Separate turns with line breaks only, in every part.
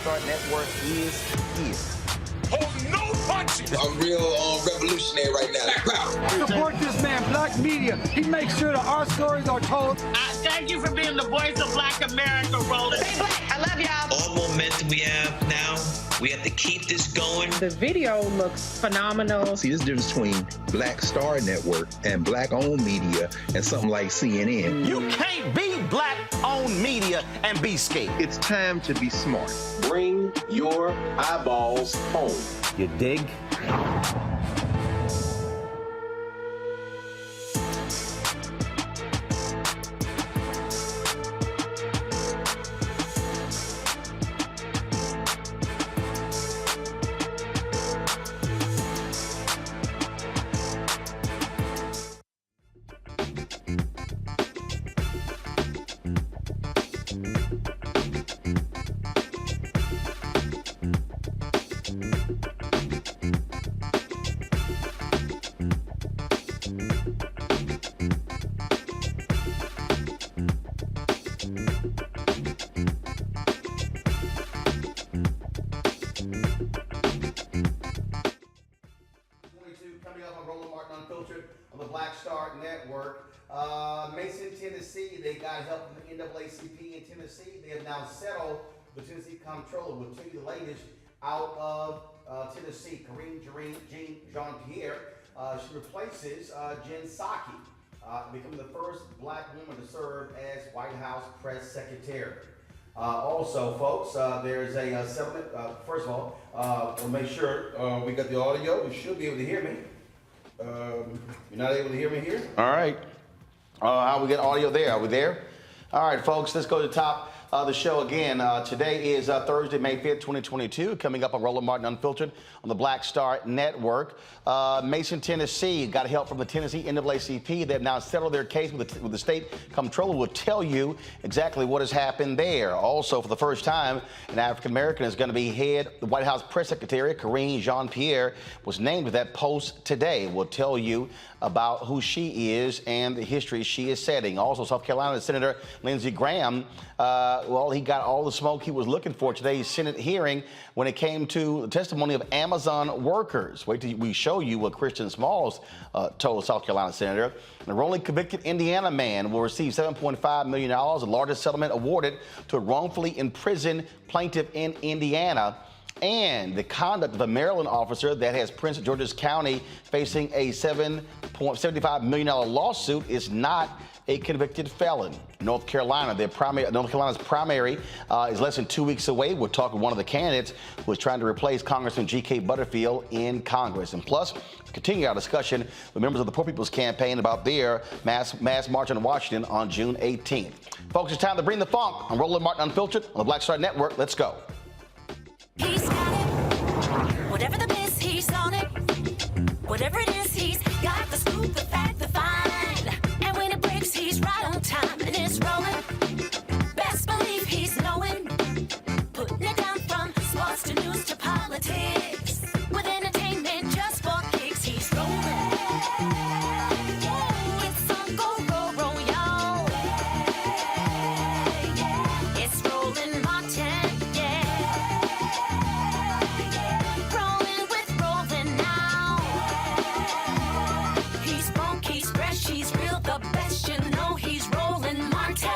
Star Network is here.
Oh, no punches!
I'm real revolutionary right now.
Support this man, Black Media. He makes sure that our stories are told.
Thank you for being the voice of Black America, Roland.
Stay black. I love y'all.
All momentum we have now, we have to keep this going.
The video looks phenomenal.
See, this difference between Black Star Network and Black-owned media and something like CNN.
You can't be Black-owned media and be scared.
It's time to be smart.
Bring your eyeballs home.
You dig?
Coming up on Roland Martin Unfiltered on the Black Star Network. Mason, Tennessee, they got help from the NAACP in Tennessee. They have now settled the Tennessee Comptroller. We'll tell you the latest out of Tennessee. Karine Jean-Pierre, she replaces Jen Psaki, becoming the first Black woman to serve as White House press secretary. Also, folks, there's a settlement. First of all, we'll make sure we got the audio. You should be able to hear me. You're not able to hear me here? All right. How we get audio there? Are we there? All right, folks, let's go to the top of the show again. Today is Thursday, May 5th, 2022. Coming up on Roland Martin Unfiltered on the Black Star Network. Mason, Tennessee got help from the Tennessee NAACP. They've now settled their case with the state comptroller. Will tell you exactly what has happened there. Also, for the first time, an African-American is going to be the White House press secretary. Karine Jean-Pierre was named to that post today. We'll tell you about who she is and the history she is setting. Also, South Carolina Senator Lindsey Graham, well, he got all the smoke he was looking for today's Senate hearing when it came to the testimony of Amazon workers. Wait till we show you what Christian Smalls told South Carolina Senator. The wrongly convicted Indiana man will receive $7.5 million, the largest settlement awarded to a wrongfully imprisoned plaintiff in Indiana. And the conduct of a Maryland officer that has Prince George's County facing a $7.75 million lawsuit is not a convicted felon. North Carolina's primary is less than 2 weeks away. We'll talk with one of the candidates who is trying to replace Congressman G.K. Butterfield in Congress. And plus, continue our discussion with members of the Poor People's Campaign about their mass march in Washington on June 18th. Folks, it's time to bring the funk on Roland Martin Unfiltered on the Black Star Network. Let's go.
He's got it. Whatever the miss, he's on it. Whatever it is, he's got the scoop, the fact, the find. And when it breaks, he's right on time and it's rolling. Best believe he's knowing. Putting it down from sports to news to politics. With entertainment just for kicks, he's rolling. It's on go, roll, roll, y'all. It's Roland Martin. He's real, the best, you know he's Roland Martin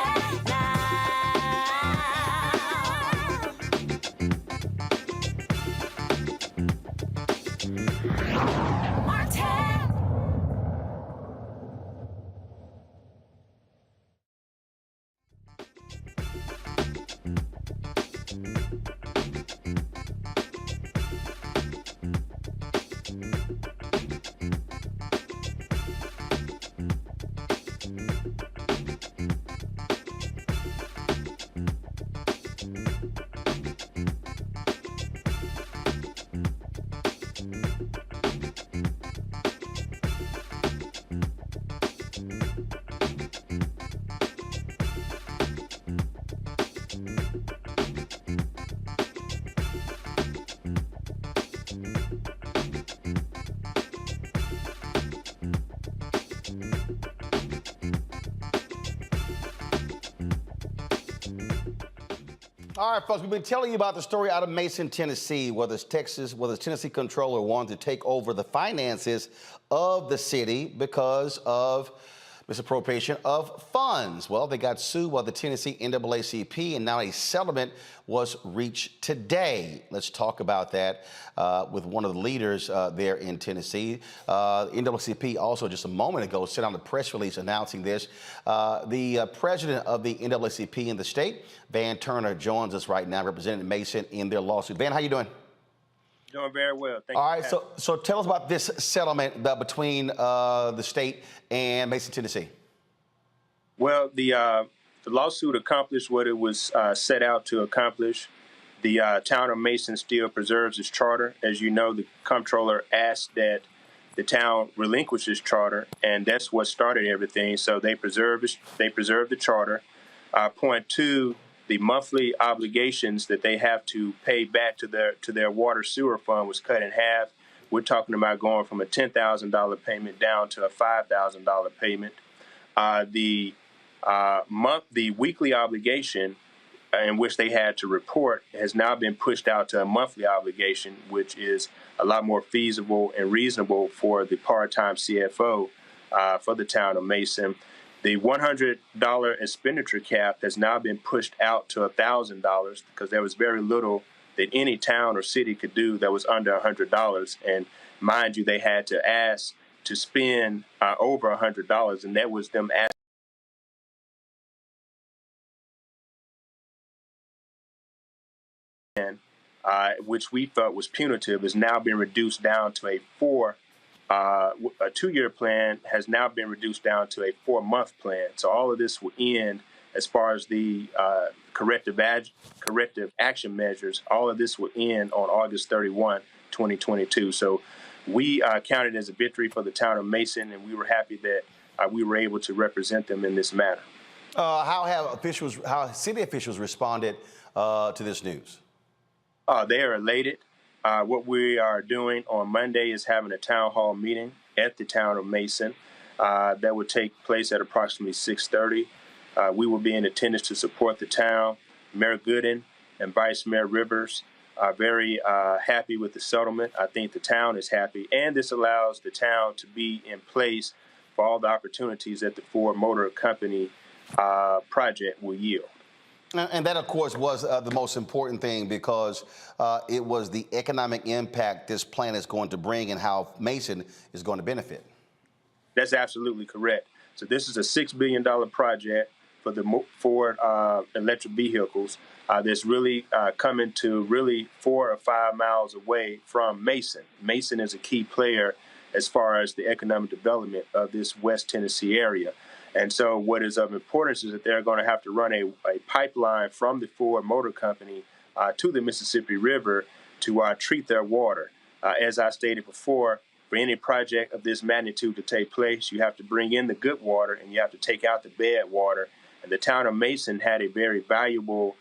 All right, folks, we've been telling you about the story out of Mason, Tennessee, where the Tennessee Comptroller wanted to take over the finances of the city because of misappropriation of funds. Well, they got sued by the Tennessee NAACP, and now a settlement was reached today. Let's talk about that with one of the leaders there in Tennessee. NAACP also just a moment ago sent out a press release announcing this. The president of the NAACP in the state, Van Turner, joins us right now, representing Mason in their lawsuit. Van, how you doing?
Doing very well. Thank you.
All right, so tell us about this settlement between the state and Mason, Tennessee.
Well, the lawsuit accomplished what it was set out to accomplish. The town of Mason still preserves its charter. As you know, the Comptroller asked that the town relinquish its charter, and that's what started everything. So they preserved the charter. Point two, the monthly obligations that they have to pay back to their water sewer fund was cut in half. We're talking about going from a $10,000 payment down to a $5,000 payment. The weekly obligation in which they had to report has now been pushed out to a monthly obligation, which is a lot more feasible and reasonable for the part-time CFO for the town of Mason. The $100 expenditure cap has now been pushed out to $1,000 because there was very little that any town or city could do that was under $100. And mind you, they had to ask to spend over $100, and that was them asking, which we thought was punitive, has now been reduced down to a 2-year plan has now been reduced down to a 4-month plan. So all of this will end as far as the corrective action measures. All of this will end on August 31, 2022. So we counted as a victory for the town of Mason, and we were happy that we were able to represent them in this matter.
How have city officials responded to this news?
They are elated. What we are doing on Monday is having a town hall meeting at the town of Mason that would take place at approximately 6:30. We will be in attendance to support the town. Mayor Gooden and Vice Mayor Rivers are very happy with the settlement. I think the town is happy, and this allows the town to be in place for all the opportunities that the Ford Motor Company project will yield.
And that, of course, was the most important thing, because it was the economic impact this plan is going to bring and how Mason is going to benefit.
That's absolutely correct. So this is a $6 billion project for the Ford electric vehicles that's really coming to really 4 or 5 miles away from Mason. Mason is a key player as far as the economic development of this West Tennessee area. And so what is of importance is that they're going to have to run a pipeline from the Ford Motor Company to the Mississippi River to treat their water. As I stated before, for any project of this magnitude to take place, you have to bring in the good water and you have to take out the bad water. And the town of Mason had a very valuable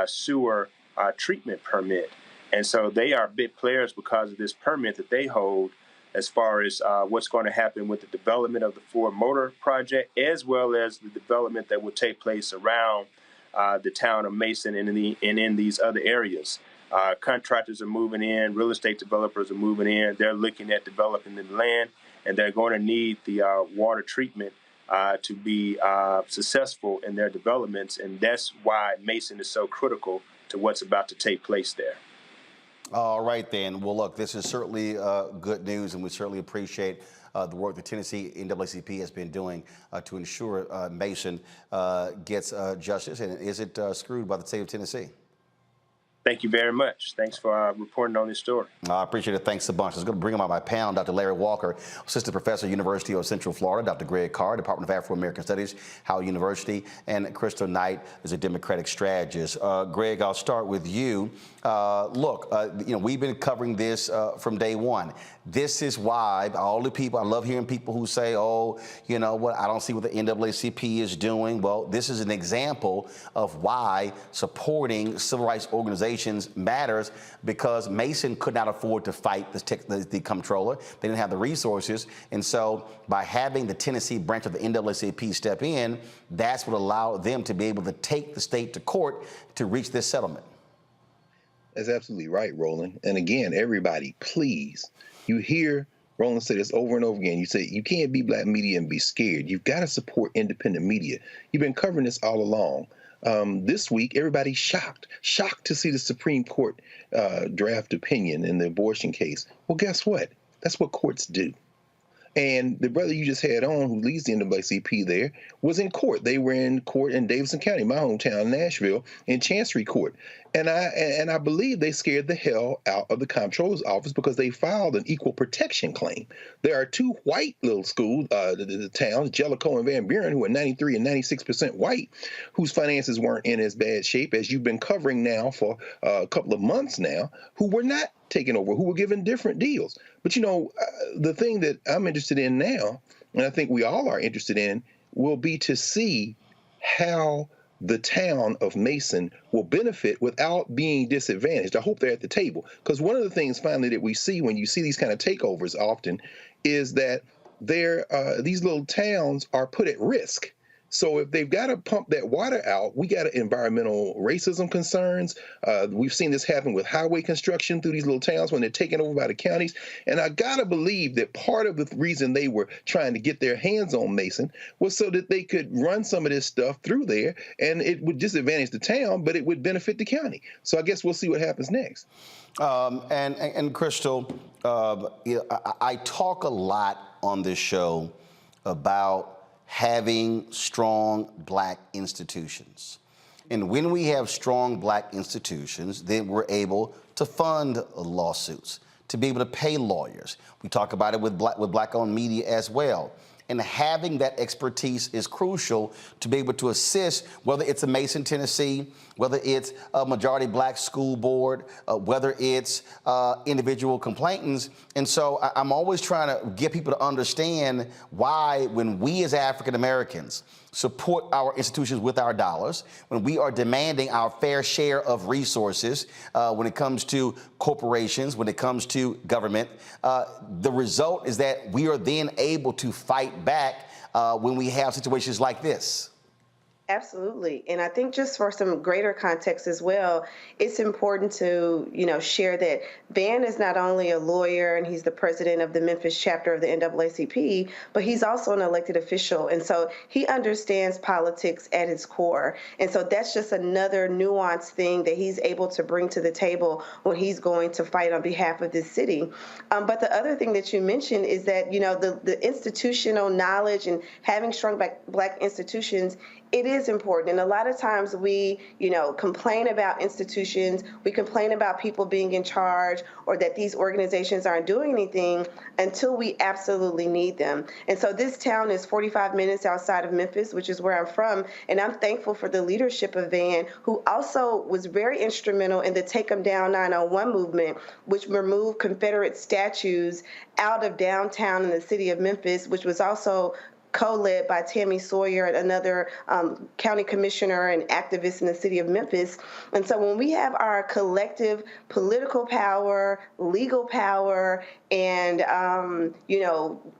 sewer treatment permit. And so they are big players because of this permit that they hold, as far as what's going to happen with the development of the Ford Motor project, as well as the development that will take place around the town of Mason and in these other areas. Contractors are moving in, real estate developers are moving in. They're looking at developing the land, and they're going to need the water treatment to be successful in their developments, and that's why Mason is so critical to what's about to take place there.
All right, then. Well, look, this is certainly good news, and we certainly appreciate the work the Tennessee NAACP has been doing to ensure Mason gets justice and isn't screwed by the state of Tennessee.
Thank you very much. Thanks for reporting on this story.
I appreciate it. Thanks a bunch. I was going to bring him on my panel, Dr. Larry Walker, Assistant Professor, University of Central Florida, Dr. Greg Carr, Department of Afro-American Studies, Howard University, and Crystal Knight is a Democratic strategist. Greg, I'll start with you. Look, we've been covering this from day one. This is why all the people, I love hearing people who say, oh, you know what, I don't see what the NAACP is doing. Well, this is an example of why supporting civil rights organizations
organizations matters because Mason could not afford to fight the comptroller. They didn't have the resources. And so by having the Tennessee branch of the NAACP step in, that's what allowed them to be able to take the state to court to reach this settlement.
That's absolutely right, Roland. And again, everybody, please, you hear Roland say this over and over again. You say you can't be black media and be scared. You've got to support independent media. You've been covering this all along. This week, everybody's shocked to see the Supreme Court draft opinion in the abortion case. Well, guess what? That's what courts do. And the brother you just had on, who leads the NAACP there, was in court. They were in court in Davidson County, my hometown, Nashville, in Chancery Court. And I believe they scared the hell out of the Comptroller's office because they filed an equal protection claim. There are two white little schools, the towns, Jellicoe and Van Buren, who are 93 and 96% white, whose finances weren't in as bad shape as you've been covering now for a couple of months now, who were not taken over, who were given different deals. But, you know, the thing that I'm interested in now, and I think we all are interested in, will be to see how the town of Mason will benefit without being disadvantaged. I hope they're at the table. Because one of the things finally that we see when you see these kind of takeovers often is that these little towns are put at risk. So if they've got to pump that water out, we got environmental racism concerns. We've seen this happen with highway construction through these little towns when they're taken over by the counties. And I got to believe that part of the reason they were trying to get their hands on Mason was so that they could run some of this stuff through there, and it would disadvantage the town, but it would benefit the county. So I guess we'll see what happens next.
And Crystal, I talk a lot on this show about having strong black institutions. And when we have strong black institutions, then we're able to fund lawsuits, to be able to pay lawyers. We talk about it with black-owned media as well. And having that expertise is crucial to be able to assist, whether it's a Mason, Tennessee, whether it's a majority black school board, whether it's individual complainants. And so I'm always trying to get people to understand why, when we as African Americans support our institutions with our dollars, when we are demanding our fair share of resources, when it comes to corporations, when it comes to government, the result is that we are then able to fight back when we have situations like this.
Absolutely. And I think just for some greater context as well, it's important to, share that Van is not only a lawyer and he's the president of the Memphis chapter of the NAACP, but he's also an elected official. And so he understands politics at its core. And so that's just another nuanced thing that he's able to bring to the table when he's going to fight on behalf of this city. But the other thing that you mentioned is that, the institutional knowledge and having strong black institutions, it is important. And a lot of times we, complain about institutions, we complain about people being in charge or that these organizations aren't doing anything until we absolutely need them. And so this town is 45 minutes outside of Memphis, which is where I'm from. And I'm thankful for the leadership of Van, who also was very instrumental in the Take 'em Down 901 movement, which removed Confederate statues out of downtown in the city of Memphis, which was also co-led by Tammy Sawyer, another county commissioner and activist in the city of Memphis. And so when we have our collective political power, legal power, and,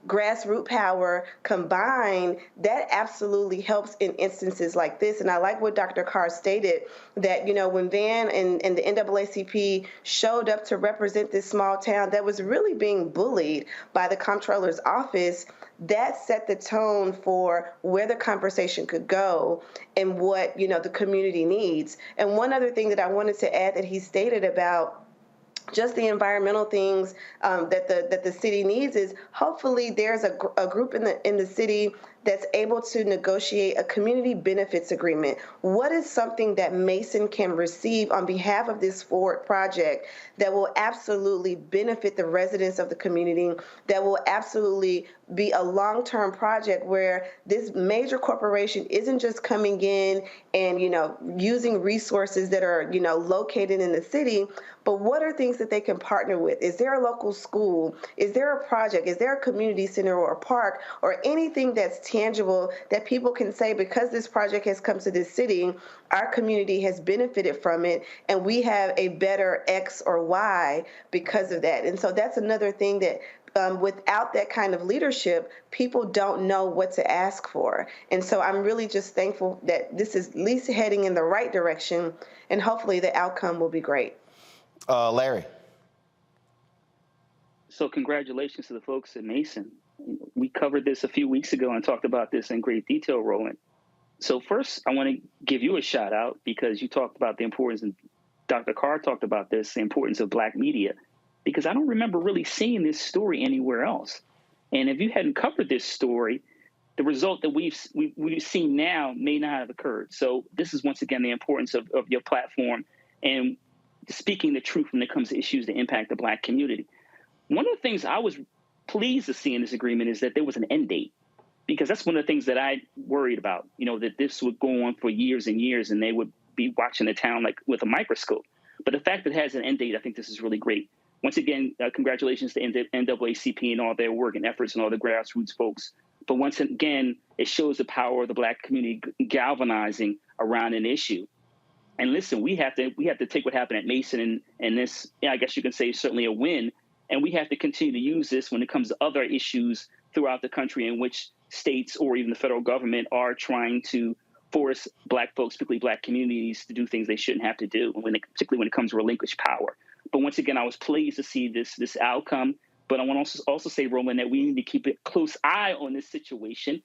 grassroots power combined, that absolutely helps in instances like this. And I like what Dr. Carr stated, that, when Van and the NAACP showed up to represent this small town that was really being bullied by the Comptroller's office, that set the tone for where the conversation could go and what, the community needs. And one other thing that I wanted to add that he stated about just the environmental things that the city needs is hopefully there's a group in the city that's able to negotiate a community benefits agreement. What is something that Mason can receive on behalf of this forward project that will absolutely benefit the residents of the community, that will absolutely be a long-term project where this major corporation isn't just coming in and, using resources that are, located in the city, but what are things that they can partner with? Is there a local school? Is there a project? Is there a community center or a park or anything that's tangible that people can say, because this project has come to this city, our community has benefited from it, and we have a better X or Y because of that. And so that's another thing that without that kind of leadership, people don't know what to ask for. And so I'm really just thankful that this is at least heading in the right direction, and hopefully the outcome will be great.
Larry.
So congratulations to the folks at Mason. We covered this a few weeks ago and talked about this in great detail, Roland. So first, I want to give you a shout out because you talked about the importance, and Dr. Carr talked about this, the importance of Black media, because I don't remember really seeing this story anywhere else. And if you hadn't covered this story, the result that we've seen now may not have occurred. So this is, once again, the importance of your platform and speaking the truth when it comes to issues that impact the Black community. One of the things I was pleased to see in this agreement is that there was an end date, because that's one of the things that I worried about, that this would go on for years and years and they would be watching the town like with a microscope. But the fact that it has an end date, I think this is really great. Once again, congratulations to NAACP and all their work and efforts and all the grassroots folks. But once again, it shows the power of the Black community galvanizing around an issue. And listen, we have to take what happened at Mason and this, I guess you can say, certainly a win. And we have to continue to use this when it comes to other issues throughout the country in which states or even the federal government are trying to force Black folks, particularly Black communities, to do things they shouldn't have to do, particularly when it comes to relinquished power. But once again, I was pleased to see this outcome. But I want to also say, Roman, that we need to keep a close eye on this situation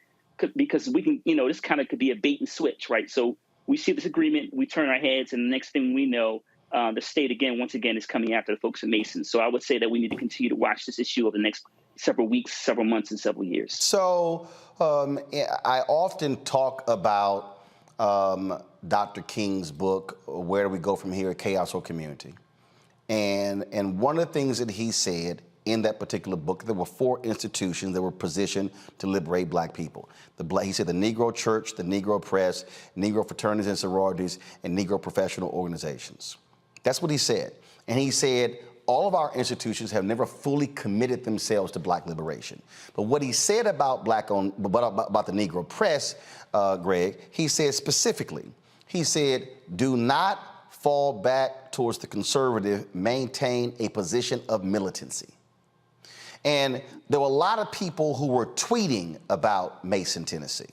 because we can, this kind of could be a bait and switch, right? So we see this agreement, we turn our heads, and the next thing we know, the state, once again, is coming after the folks at Mason. So I would say that we need to continue to watch this issue over the next several weeks, several months, and several years.
So I often talk about Dr. King's book, Where Do We Go From Here, Chaos or Community? And one of the things that he said in that particular book, there were 4 institutions that were positioned to liberate Black people. He said the Negro Church, the Negro Press, Negro fraternities and sororities, and Negro professional organizations. That's what he said. And he said all of our institutions have never fully committed themselves to Black liberation. But what he said about about the Negro Press, Greg, he said specifically, he said, do not fall back towards the conservative, maintain a position of militancy. And there were a lot of people who were tweeting about Mason, Tennessee.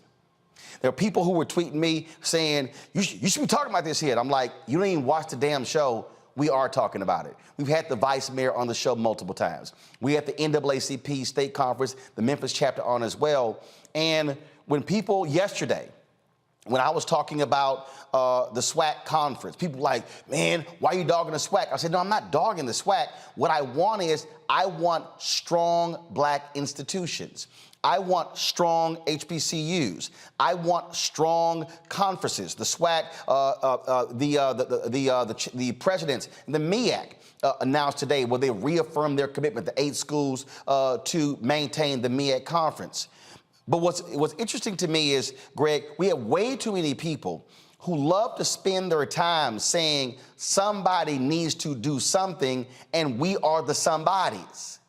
There are people who were tweeting me saying, you should be talking about this here. And I'm like, you don't even watch the damn show. We are talking about it. We've had the vice mayor on the show multiple times. We had the NAACP state conference, the Memphis chapter on as well. And when people yesterday, when I was talking about the SWAC conference, people were like, man, why are you dogging the SWAC? I said, no, I'm not dogging the SWAC. What I want is, I want strong Black institutions. I want strong HBCUs. I want strong conferences. The SWAC, the presidents, the MEAC announced today where they reaffirmed their commitment, the 8 schools, to maintain the MEAC conference. But what's interesting to me is, Greg, we have way too many people who love to spend their time saying somebody needs to do something, and we are the somebodies.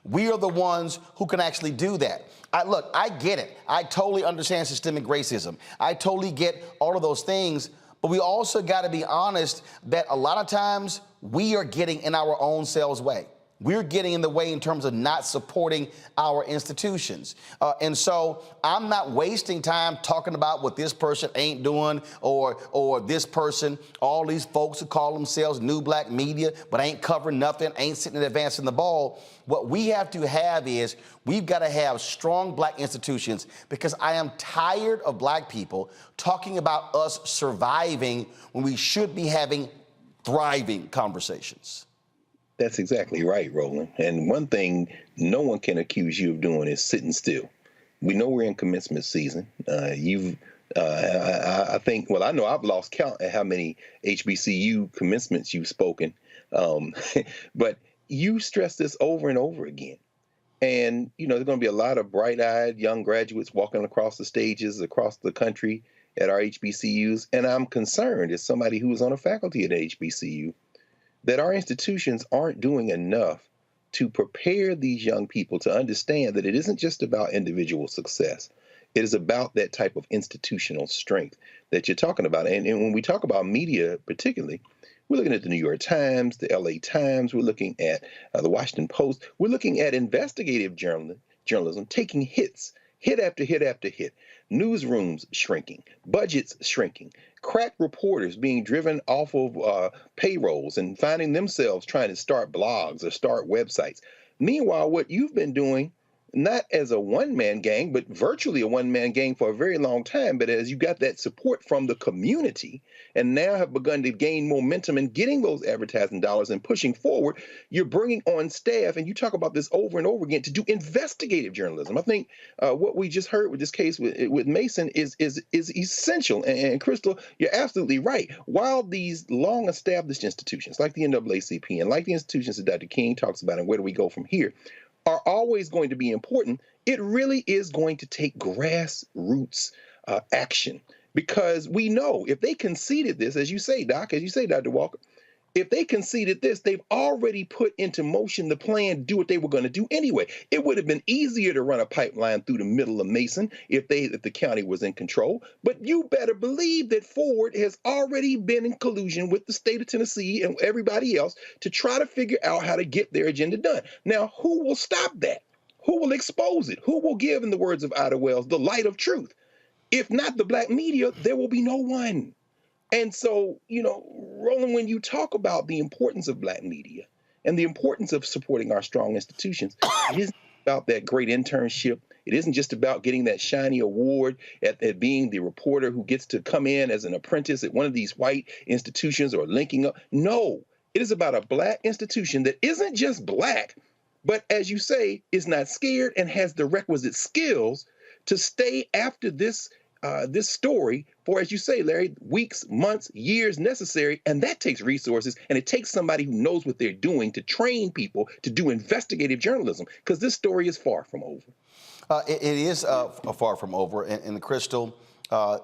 We are the ones who can actually do that. Look, I get it. I totally understand systemic racism. I totally get all of those things, but we also got to be honest that a lot of times we are getting in our own selves' way. We're getting in the way in terms of not supporting our institutions. And so I'm not wasting time talking about what this person ain't doing or this person, all these folks who call themselves new Black media, but ain't covering nothing, ain't sitting and advancing the ball. What we have to have is we've got to have strong Black institutions, because I am tired of Black people talking about us surviving when we should be having thriving conversations.
That's exactly right, Roland. And one thing no one can accuse you of doing is sitting still. We know we're in commencement season. I think, I know I've lost count at how many HBCU commencements you've spoken. But you stress this over and over again. And, there's going to be a lot of bright-eyed young graduates walking across the stages across the country at our HBCUs. And I'm concerned, as somebody who is on a faculty at HBCU, that our institutions aren't doing enough to prepare these young people to understand that it isn't just about individual success. It is about that type of institutional strength that you're talking about. And when we talk about media particularly, we're looking at the New York Times, the LA Times, we're looking at the Washington Post, we're looking at investigative journalism taking hits, hit after hit after hit, newsrooms shrinking, budgets shrinking, crack reporters being driven off of payrolls and finding themselves trying to start blogs or start websites. Meanwhile, what you've been doing, not as a one-man gang, but virtually a one-man gang for a very long time, but as you got that support from the community and now have begun to gain momentum in getting those advertising dollars and pushing forward, you're bringing on staff, and you talk about this over and over again, to do investigative journalism. I think what we just heard with this case with Mason is essential. And Crystal, you're absolutely right. While these long-established institutions like the NAACP and like the institutions that Dr. King talks about, and where do we go from here, are always going to be important, it really is going to take grassroots action, because we know if they conceded this, as you say, Doc, as you say, Dr. Walker, if they conceded this, they've already put into motion the plan to do what they were going to do anyway. It would have been easier to run a pipeline through the middle of Mason if the county was in control. But you better believe that Ford has already been in collusion with the state of Tennessee and everybody else to try to figure out how to get their agenda done. Now, who will stop that? Who will expose it? Who will give, in the words of Ida Wells, the light of truth? If not the black media, there will be no one. And so, Roland, when you talk about the importance of black media and the importance of supporting our strong institutions, it isn't about that great internship. It isn't just about getting that shiny award at being the reporter who gets to come in as an apprentice at one of these white institutions or linking up. No, it is about a black institution that isn't just black, but as you say, is not scared and has the requisite skills to stay after this story for, as you say, Larry, weeks, months, years necessary. And that takes resources, and it takes somebody who knows what they're doing to train people to do investigative journalism, because this story is far from over.
It is far from over. And Crystal,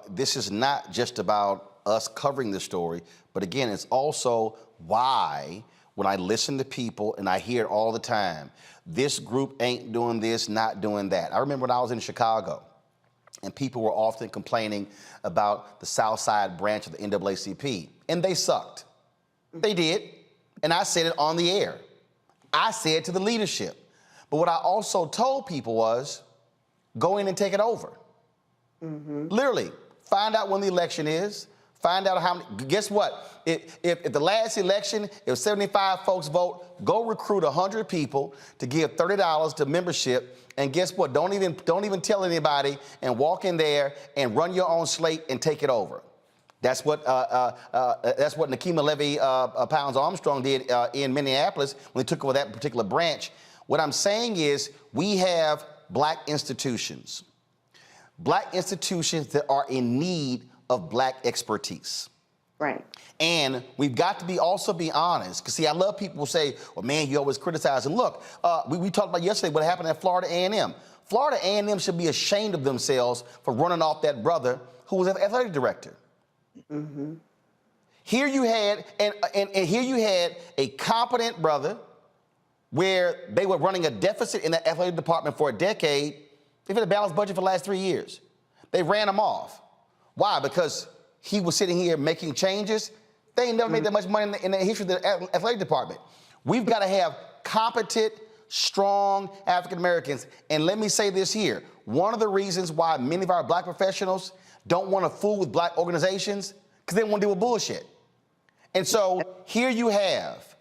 this is not just about us covering the story, but again, it's also why when I listen to people, and I hear it all the time, this group ain't doing this, not doing that. I remember when I was in Chicago, and people were often complaining about the South Side branch of the NAACP, and they sucked. They did, and I said it on the air. I said to the leadership. But what I also told people was, go in and take it over. Literally, find out when the election is, find out how many, guess what? If the last election, if 75 folks vote, go recruit 100 people to give $30 to membership, and guess what? Don't even tell anybody, and walk in there and run your own slate and take it over. That's what Nakima Levy Pounds Armstrong did in Minneapolis when they took over that particular branch. What I'm saying is we have black institutions that are in need of black expertise.
Right.
And we've got to also be honest, because see, I love people who say, well, man, you always criticize. And look, we talked about yesterday what happened at Florida A&M. Florida A&M should be ashamed of themselves for running off that brother who was an athletic director. Here you had, and here you had a competent brother where they were running a deficit in the athletic department for a decade. They've had a balanced budget for the last 3 years. They ran him off. Why? Because he was sitting here making changes. They ain't never made that much money in the history of the athletic department. We've got to have competent, strong African Americans. And let me say this here. One of the reasons why many of our black professionals don't want to fool with black organizations, because they don't want to deal with bullshit. And so here you have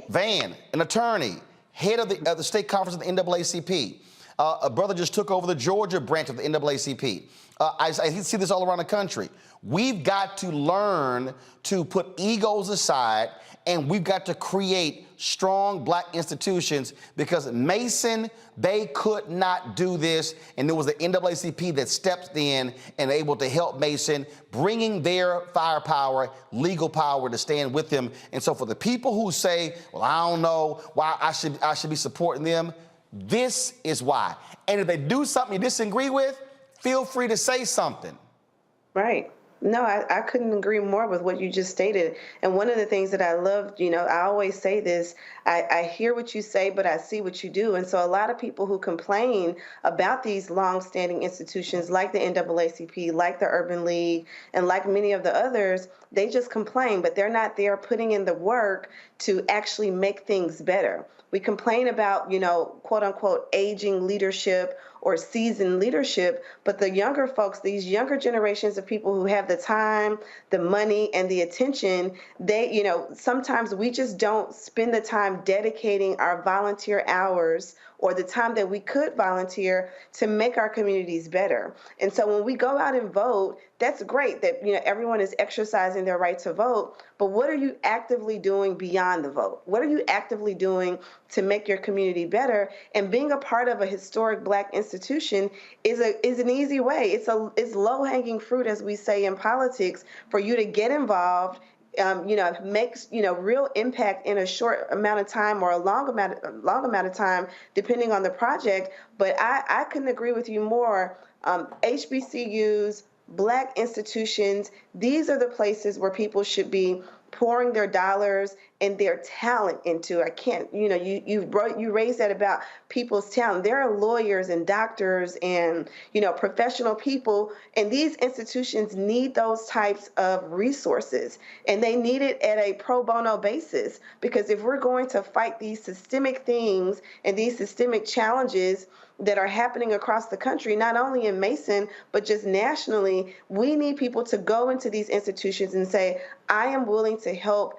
Van, an attorney, head of the state conference of the NAACP. A brother just took over the Georgia branch of the NAACP. I see this all around the country. We've got to learn to put egos aside, and we've got to create strong black institutions, because Mason, they could not do this, and it was the NAACP that stepped in and able to help Mason, bringing their firepower, legal power to stand with him. And so for the people who say, well, I don't know why I should be supporting them, this is why. And if they do something you disagree with, feel free to say something.
Right. No, I couldn't agree more with what you just stated. And one of the things that I loved, I always say this, I hear what you say, but I see what you do. And so a lot of people who complain about these longstanding institutions like the NAACP, like the Urban League, and like many of the others, they just complain, but they're not there putting in the work to actually make things better. We complain about, quote unquote, aging leadership or seasoned leadership, but the younger folks, these younger generations of people who have the time, the money, and the attention, they, sometimes we just don't spend the time dedicating our volunteer hours or the time that we could volunteer to make our communities better. And so when we go out and vote, that's great that everyone is exercising their right to vote, but what are you actively doing beyond the vote? What are you actively doing to make your community better? And being a part of a historic Black institution is an easy way. It's low-hanging fruit, as we say in politics, for you to get involved, makes real impact in a short amount of time or a long amount of time, depending on the project. But I couldn't agree with you more. HBCUs, Black institutions, these are the places where people should be pouring their dollars and their talent into. I can't, you raised that about people's talent. There are lawyers and doctors and, professional people, and these institutions need those types of resources, and they need it at a pro bono basis, because if we're going to fight these systemic things and these systemic challenges that are happening across the country, not only in Mason, but just nationally, we need people to go into these institutions and say, I am willing to help,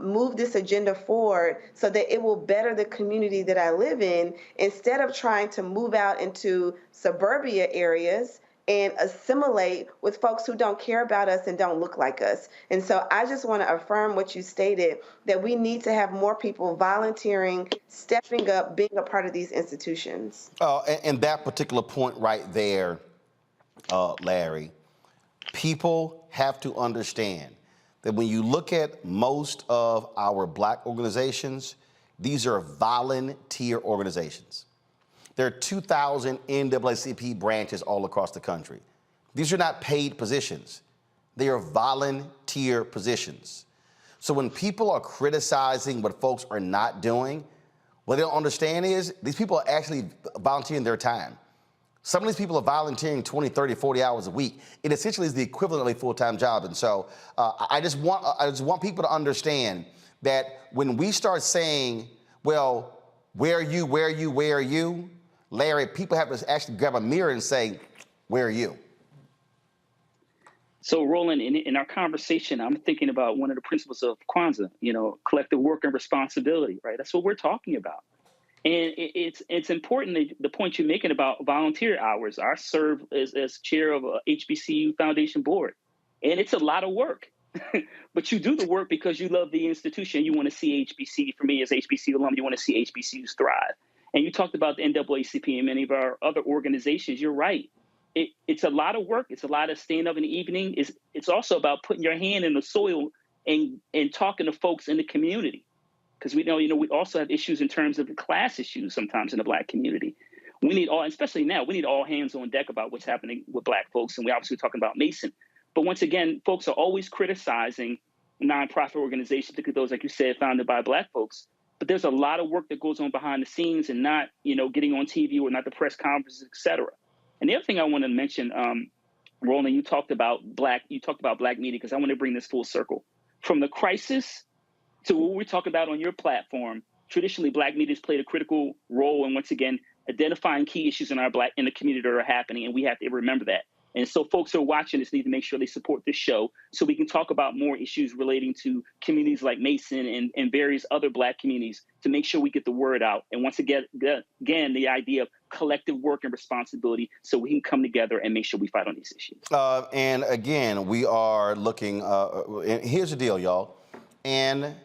move this agenda forward so that it will better the community that I live in, instead of trying to move out into suburbia areas and assimilate with folks who don't care about us and don't look like us. And so I just want to affirm what you stated, that we need to have more people volunteering, stepping up, being a part of these institutions.
And that particular point right there, Larry, people have to understand that when you look at most of our Black organizations, these are volunteer organizations. There are 2,000 NAACP branches all across the country. These are not paid positions. They are volunteer positions. So when people are criticizing what folks are not doing, what they don't understand is these people are actually volunteering their time. Some of these people are volunteering 20, 30, 40 hours a week. It essentially is the equivalent of a full-time job. And so I just want people to understand that when we start saying, well, where are you, where are you, where are you? Larry, people have to actually grab a mirror and say, where are you?
So, Roland, in our conversation, I'm thinking about one of the principles of Kwanzaa, collective work and responsibility, right? That's what we're talking about. And it's important, the point you're making about volunteer hours. I serve as chair of a HBCU Foundation board, and it's a lot of work. But you do the work because you love the institution. You want to see HBC, for me as HBCU alum, you want to see HBCUs thrive. And you talked about the NAACP and many of our other organizations. You're right. It's a lot of work. It's a lot of staying up in the evening. It's also about putting your hand in the soil and talking to folks in the community. Because we know, we also have issues in terms of the class issues sometimes in the Black community. We need all, especially now, we need all hands on deck about what's happening with Black folks. And we obviously talking about Mason. But once again, folks are always criticizing nonprofit organizations, particularly those, like you said, founded by Black folks. But there's a lot of work that goes on behind the scenes and not, getting on TV or not the press conferences, et cetera. And the other thing I want to mention, Roland, you talked about Black media, because I want to bring this full circle. From the crisis to what we're talking about on your platform, traditionally Black media has played a critical role in, once again, identifying key issues in the community that are happening, and we have to remember that. And so folks who are watching this need to make sure they support this show so we can talk about more issues relating to communities like Mason and various other Black communities to make sure we get the word out. And once again, the idea of collective work and responsibility so we can come together and make sure we fight on these issues.
And again, we are looking, and here's the deal, y'all. And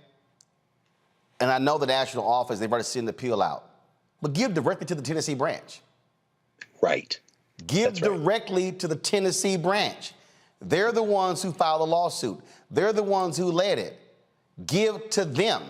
I know the national office, they've already sent the appeal out, but give directly to the Tennessee branch.
Right.
Give directly to the Tennessee branch. They're the ones who filed the lawsuit. They're the ones who led it. Give to them.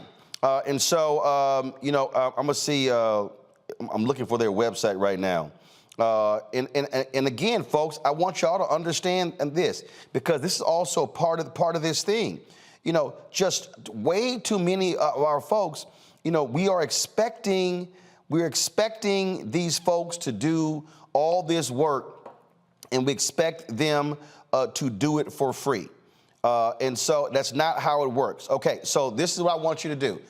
And so, I'm going to see, I'm looking for their website right now. And again, folks, I want y'all to understand this, because this is also part of this thing. You know, just way too many of our folks, you know, we're expecting these folks to do all this work, and we expect them to do it for free. And so that's not how it works. Okay, so this is what I want you to do.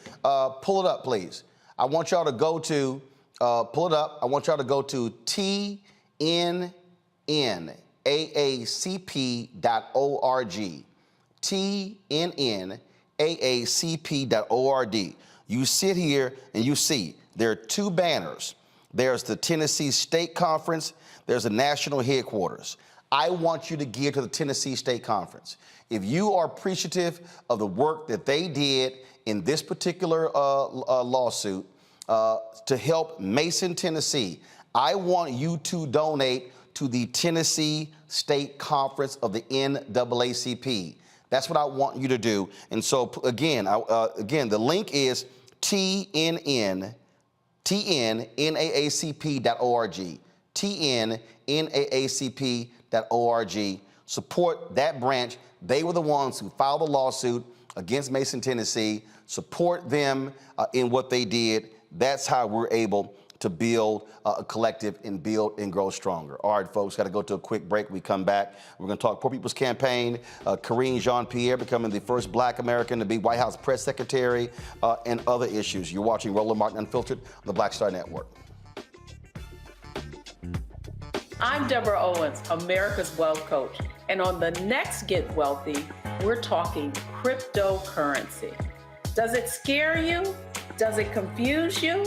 Pull it up, please. I want y'all to go to, pull it up. I want y'all to go to TNNAACP.org. TNNAACP.org. You sit here and you see there are two banners. There's the Tennessee State Conference. There's the national headquarters. I want you to give to the Tennessee State Conference. If you are appreciative of the work that they did in this particular lawsuit to help Mason, Tennessee, I want you to donate to the Tennessee State Conference of the NAACP. That's what I want you to do. And so again, the link is TNNAACP.org. TNNAACP.org. Support that branch. They were the ones who filed the lawsuit against Mason, Tennessee. Support them in what they did. That's how we're able to build a collective and build and grow stronger. All right, folks, got to go to a quick break. We come back. We're going to talk Poor People's Campaign, Karine Jean-Pierre becoming the first Black American to be White House press secretary, and other issues. You're watching Roland Martin Unfiltered on the Black Star Network.
I'm Deborah Owens, America's Wealth Coach. And on the next Get Wealthy, we're talking cryptocurrency. Does it scare you? Does it confuse you?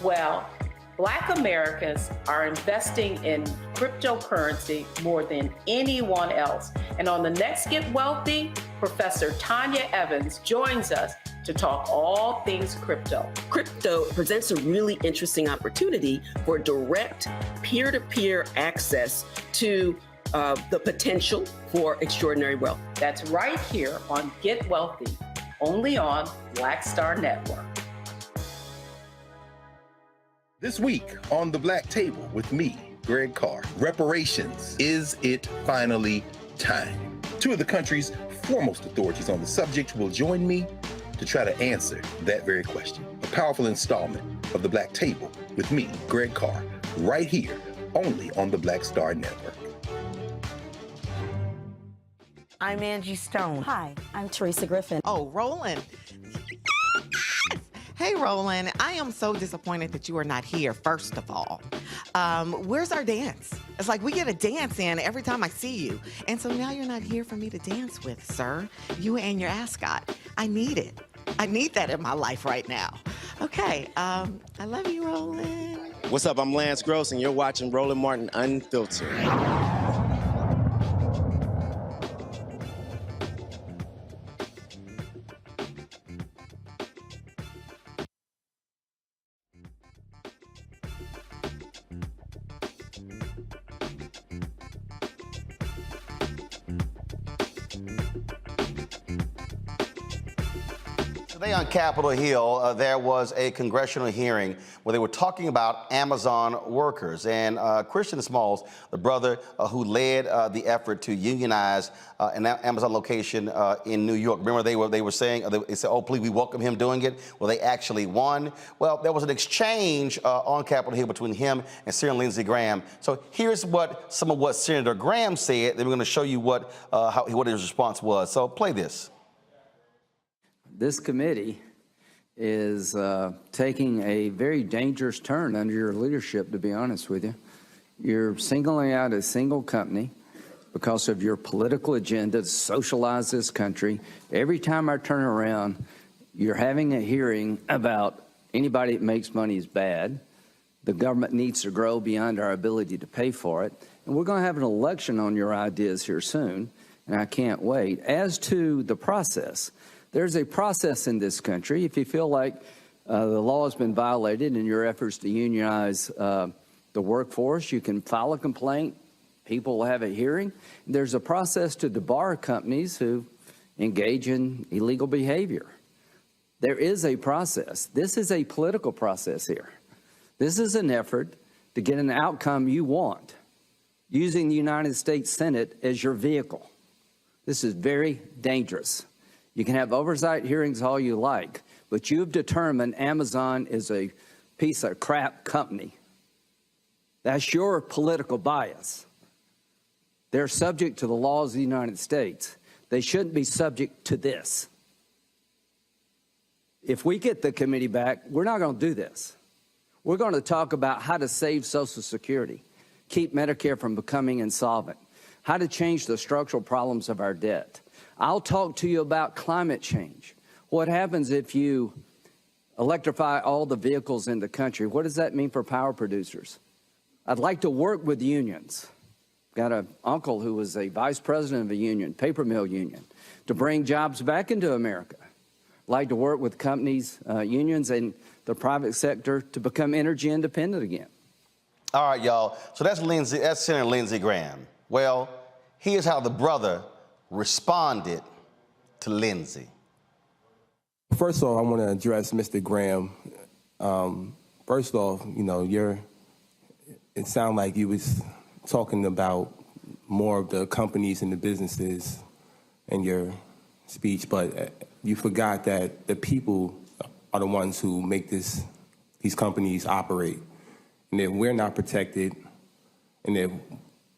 Well, Black Americans are investing in cryptocurrency more than anyone else. And on the next Get Wealthy, Professor Tanya Evans joins us to talk all things crypto.
Crypto presents a really interesting opportunity for direct peer-to-peer access to the potential for extraordinary wealth.
That's right here on Get Wealthy, only on Black Star Network.
This week on The Black Table with me, Greg Carr, reparations. Is it finally time? Two of the country's foremost authorities on the subject will join me to try to answer that very question. A powerful installment of The Black Table with me, Greg Carr, right here, only on the Black Star Network.
I'm Angie Stone.
Hi, I'm Teresa Griffin.
Oh, Roland. Hey, Roland, I am so disappointed that you are not here, first of all. Where's our dance? It's like we get a dance in every time I see you. And so now you're not here for me to dance with, sir. You and your ascot. I need it. I need that in my life right now. Okay, I love you, Roland.
What's up? I'm Lance Gross, and you're watching Roland Martin Unfiltered.
Today on Capitol Hill, there was a congressional hearing where they were talking about Amazon workers. And Christian Smalls, the brother who led the effort to unionize an Amazon location in New York. Remember, they were saying, they said, oh, please, we welcome him doing it. Well, they actually won. Well, there was an exchange on Capitol Hill between him and Senator Lindsey Graham. So here's some of what Senator Graham said. Then we're going to show you what his response was. So play this.
This committee is taking a very dangerous turn under your leadership, to be honest with you. You're singling out a single company because of your political agenda to socialize this country. Every time I turn around, you're having a hearing about anybody that makes money is bad. The government needs to grow beyond our ability to pay for it. And we're going to have an election on your ideas here soon, and I can't wait. As to the process, there's a process in this country. If you feel like the law has been violated in your efforts to unionize the workforce, you can file a complaint. People will have a hearing. There's a process to debar companies who engage in illegal behavior. There is a process. This is a political process here. This is an effort to get an outcome you want, using the United States Senate as your vehicle. This is very dangerous. You can have oversight hearings all you like, but you've determined Amazon is a piece of crap company. That's your political bias. They're subject to the laws of the United States. They shouldn't be subject to this. If we get the committee back, we're not going to do this. We're going to talk about how to save Social Security, keep Medicare from becoming insolvent, how to change the structural problems of our debt. I'll talk to you about climate change. What happens if you electrify all the vehicles in the country? What does that mean for power producers? I'd like to work with unions. Got an uncle who was a vice president of a union, paper mill union, to bring jobs back into America. I'd like to work with companies, unions, and the private sector to become energy independent again.
All right, y'all. So that's Senator Lindsey Graham. Well, here's how the brother responded to Lindsey.
First off, I want to address Mr. Graham. First off, it sounded like you was talking about more of the companies and the businesses in your speech, but you forgot that the people are the ones who make these companies operate, and that we're not protected, and that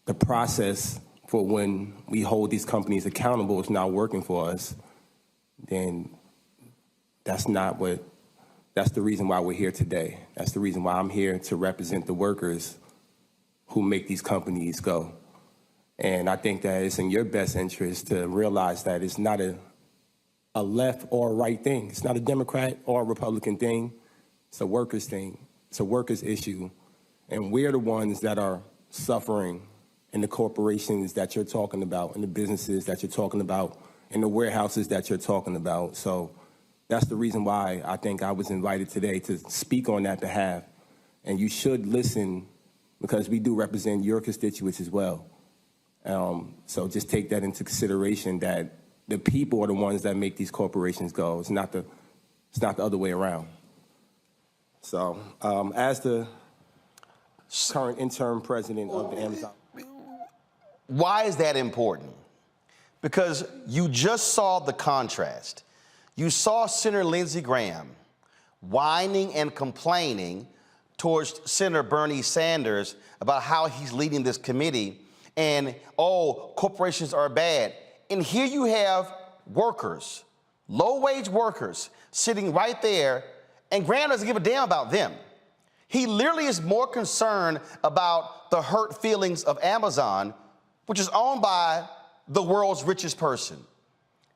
the process for when we hold these companies accountable is not working for us, then that's the reason why we're here today. That's the reason why I'm here to represent the workers who make these companies go. And I think that it's in your best interest to realize that it's not a left or a right thing. It's not a Democrat or a Republican thing. It's a workers thing. It's a workers issue. And we're the ones that are suffering in the corporations that you're talking about, in the businesses that you're talking about, in the warehouses that you're talking about. So that's the reason why I think I was invited today to speak on that behalf. And you should listen, because we do represent your constituents as well. So just take that into consideration, that the people are the ones that make these corporations go. It's not the other way around. So as the current interim president of the Amazon.
Why is that important? Because you just saw the contrast. You saw Senator Lindsey Graham whining and complaining towards Senator Bernie Sanders about how he's leading this committee and, oh, corporations are bad. And here you have workers, low-wage workers, sitting right there, and Graham doesn't give a damn about them. He literally is more concerned about the hurt feelings of Amazon, which is owned by the world's richest person,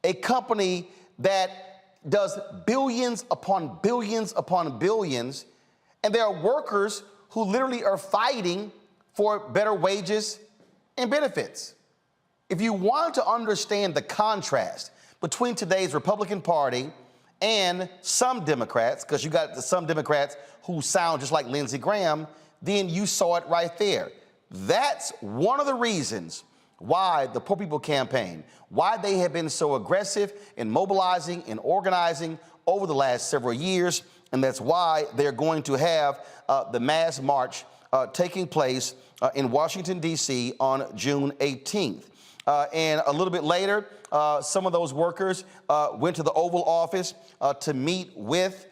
a company that does billions upon billions upon billions, and there are workers who literally are fighting for better wages and benefits. If you want to understand the contrast between today's Republican Party and some Democrats, because you got some Democrats who sound just like Lindsey Graham, then you saw it right there. That's one of the reasons why the Poor People Campaign, why they have been so aggressive in mobilizing and organizing over the last several years, and that's why they're going to have the mass march taking place in Washington, D.C. on June 18th. And a little bit later, some of those workers went to the Oval Office to meet with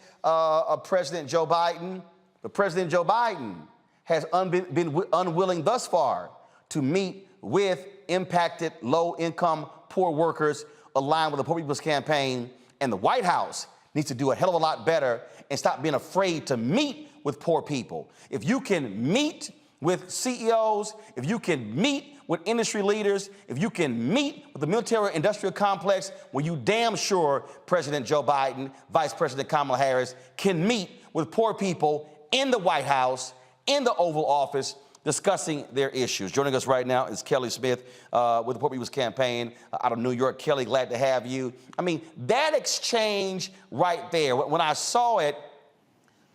President Joe Biden. But President Joe Biden has been unwilling thus far to meet with impacted, low-income, poor workers aligned with the Poor People's Campaign. And the White House needs to do a hell of a lot better and stop being afraid to meet with poor people. If you can meet with CEOs, if you can meet with industry leaders, if you can meet with the military-industrial complex, well, you damn sure President Joe Biden, Vice President Kamala Harris can meet with poor people in the White House, in the Oval Office, discussing their issues. Joining us right now is Kelly Smith with the Poor People's Campaign out of New York. Kelly, glad to have you. I mean, that exchange right there, when I saw it,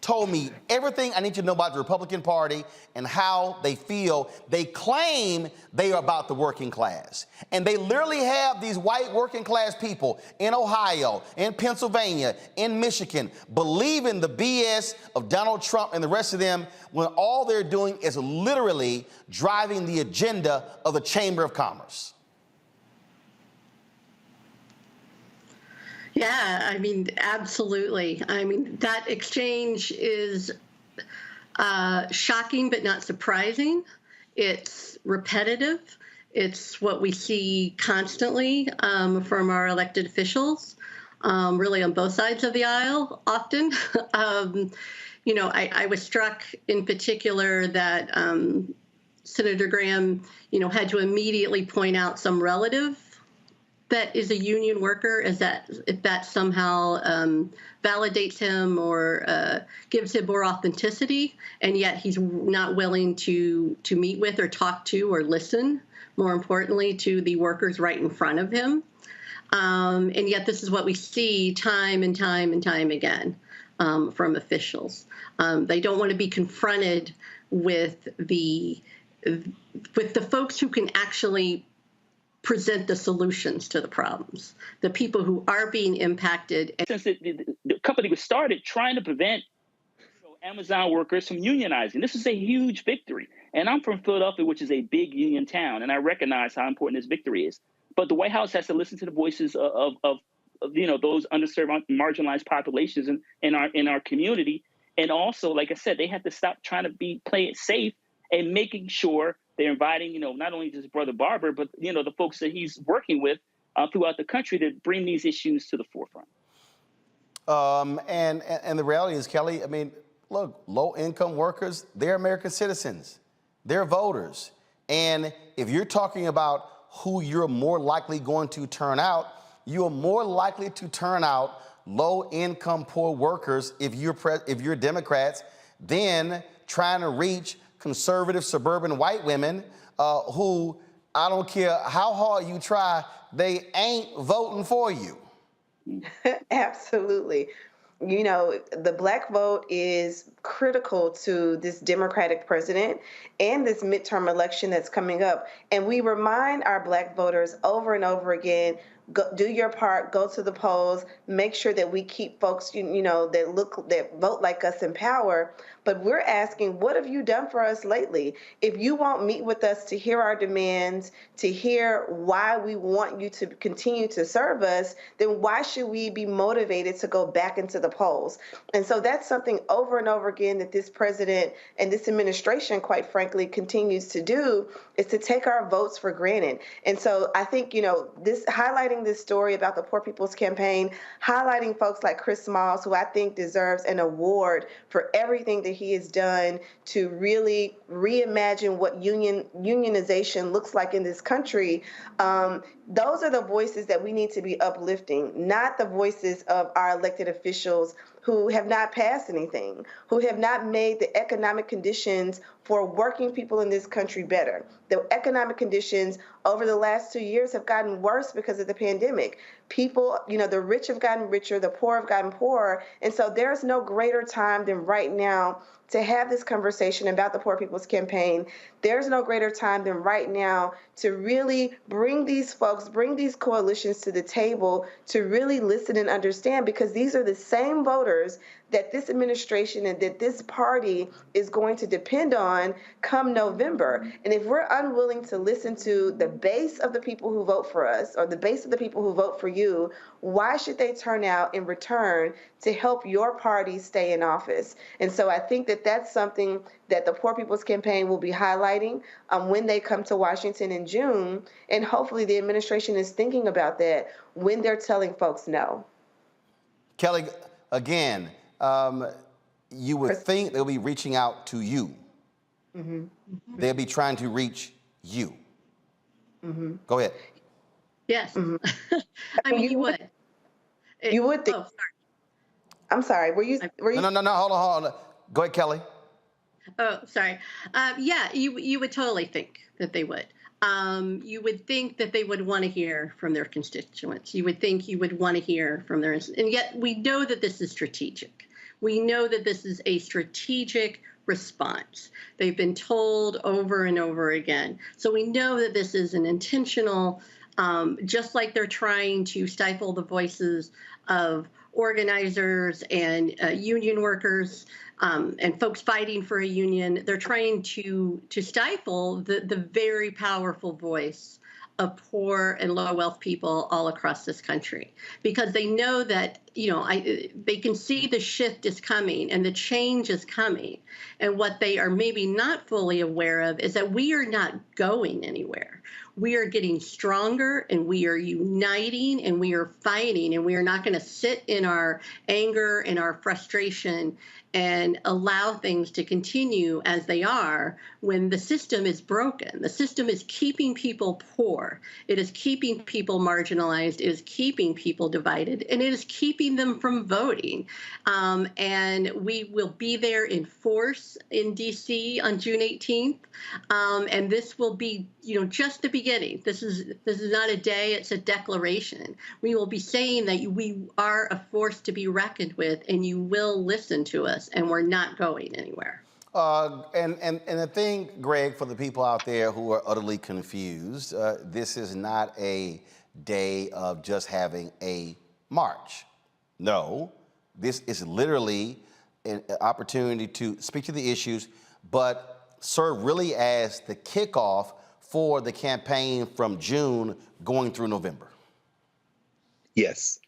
told me everything I need to know about the Republican Party and how they feel. They claim they are about the working class. And they literally have these white working class people in Ohio, in Pennsylvania, in Michigan, believing the BS of Donald Trump and the rest of them when all they're doing is literally driving the agenda of the Chamber of Commerce.
Yeah, I mean, absolutely. I mean, that exchange is shocking but not surprising. It's repetitive. It's what we see constantly from our elected officials, really on both sides of the aisle often. You know, I was struck in particular that Senator Graham, you know, had to immediately point out some relative that is a union worker, is that if that somehow validates him or gives him more authenticity, and yet he's not willing to meet with or talk to or listen, more importantly, to the workers right in front of him. And yet this is what we see time and time and time again from officials. They don't want to be confronted with the folks who can actually present the solutions to the problems, the people who are being impacted.
Since the company was started trying to prevent Amazon workers from unionizing, this is a huge victory. And I'm from Philadelphia, which is a big union town, and I recognize how important this victory is. But the White House has to listen to the voices of you know, those underserved, marginalized populations in our community. And also, like I said, they have to stop trying to play it safe and making sure they're inviting, you know, not only just Brother Barber, but, you know, the folks that he's working with throughout the country to bring these issues to the forefront.
And the reality is, Kelly, I mean, look, low-income workers, they're American citizens. They're voters. And if you're talking about who you're more likely going to turn out, you are more likely to turn out low-income, poor workers if you're Democrats than trying to reach conservative suburban white women who, I don't care how hard you try, they ain't voting for you.
Absolutely. You know, the black vote is critical to this Democratic president and this midterm election that's coming up. And we remind our black voters over and over again, do your part, go to the polls, make sure that we keep folks, you know, that vote like us in power. But we're asking, what have you done for us lately? If you won't meet with us to hear our demands, to hear why we want you to continue to serve us, then why should we be motivated to go back into the polls? And so that's something over and over again that this president and this administration, quite frankly, continues to do, is to take our votes for granted. And so I think, you know, this highlighting this story about the Poor People's Campaign, highlighting folks like Chris Smalls, who I think deserves an award for everything that he has done to really reimagine what unionization looks like in this country. Those are the voices that we need to be uplifting, not the voices of our elected officials who have not passed anything, who have not made the economic conditions for working people in this country better. The economic conditions over the last 2 years have gotten worse because of the pandemic. People, you know, the rich have gotten richer, the poor have gotten poorer. And so there's no greater time than right now to have this conversation about the Poor People's Campaign. There's no greater time than right now to really bring these folks, bring these coalitions to the table to really listen and understand, because these are the same voters that this administration and that this party is going to depend on come November. And if we're unwilling to listen to the base of the people who vote for us, or the base of the people who vote for you, why should they turn out in return to help your party stay in office? And so I think that that's something that the Poor People's Campaign will be highlighting when they come to Washington in June. And hopefully the administration is thinking about that when they're telling folks no.
Kelly, again, you would think they'll be reaching out to you.
Mm-hmm.
They'll be trying to reach you.
Mm-hmm.
Go ahead.
Yes.
Mm-hmm.
I mean, you would.
You would think.
Oh, sorry.
I'm sorry. Were you?
No. Hold on. Go ahead, Kelly.
Oh, sorry. Yeah, you would totally think that they would. You would think that they would want to hear from their constituents. You would think you would want to hear from and yet we know that this is strategic. We know that this is a strategic response. They've been told over and over again. So we know that this is an intentional, just like they're trying to stifle the voices of organizers and union workers and folks fighting for a union. They're trying to stifle the very powerful voice of poor and low wealth people all across this country, because they know that, they can see the shift is coming and the change is coming. And what they are maybe not fully aware of is that we are not going anywhere. We are getting stronger and we are uniting and we are fighting, and we are not going to sit in our anger and our frustration and allow things to continue as they are when the system is broken. The system is keeping people poor. It is keeping people marginalized. It is keeping people divided, and it is keeping them from voting. And we will be there in force in D.C. on June 18th. And this will be, just the beginning. This is not a day, it's a declaration. We will be saying that we are a force to be reckoned with, and you will listen to us, and we're not going anywhere.
And the thing, Greg, for the people out there who are utterly confused, this is not a day of just having a march. No, this is literally an opportunity to speak to the issues, but serve really as the kickoff for the campaign from June going through November.
Yes.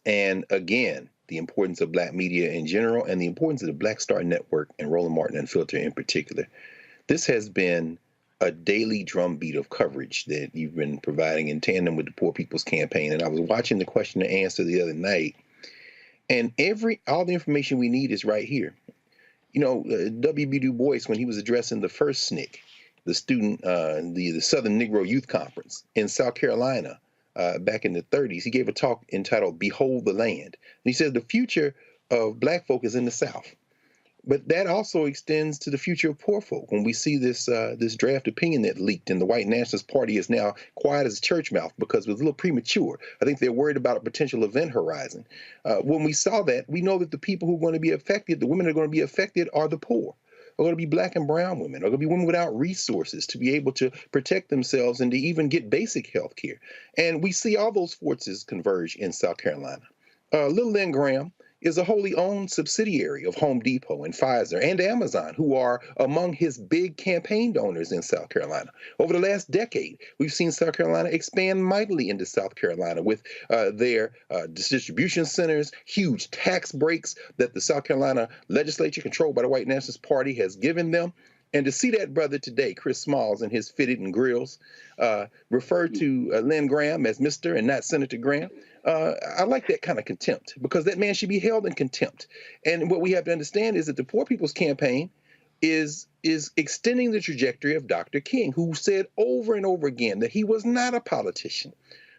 And again, the importance of Black media in general and the importance of the Black Star Network and Roland Martin Unfiltered in particular. This has been a daily drumbeat of coverage that you've been providing in tandem with the Poor People's Campaign. And I was watching the question and answer the other night, and all the information we need is right here. W.B. Du Bois, when he was addressing the first SNCC, the student, the Southern Negro Youth Conference in South Carolina, back in the 30s, he gave a talk entitled "Behold the Land." And he said the future of Black folk is in the South. But that also extends to the future of poor folk. When we see this draft opinion that leaked, and the white nationalist party is now quiet as a church mouth because it was a little premature. I think they're worried about a potential event horizon. When we saw that, we know that the people who are going to be affected, the women that are going to be affected, are the poor. Are going to be Black and brown women, are going to be women without resources to be able to protect themselves and to even get basic health care. And we see all those forces converge in South Carolina. Little Lynn Graham is a wholly owned subsidiary of Home Depot and Pfizer and Amazon, who are among his big campaign donors in South Carolina. Over the last decade, we've seen South Carolina expand mightily into South Carolina with their distribution centers, huge tax breaks that the South Carolina legislature, controlled by the white nationalist party, has given them. And to see that brother today, Chris Smalls, in his fitted and grills, refer to Lynn Graham as Mr. and not Senator Graham, I like that kind of contempt, because that man should be held in contempt. And what we have to understand is that the Poor People's Campaign is extending the trajectory of Dr. King, who said over and over again that he was not a politician,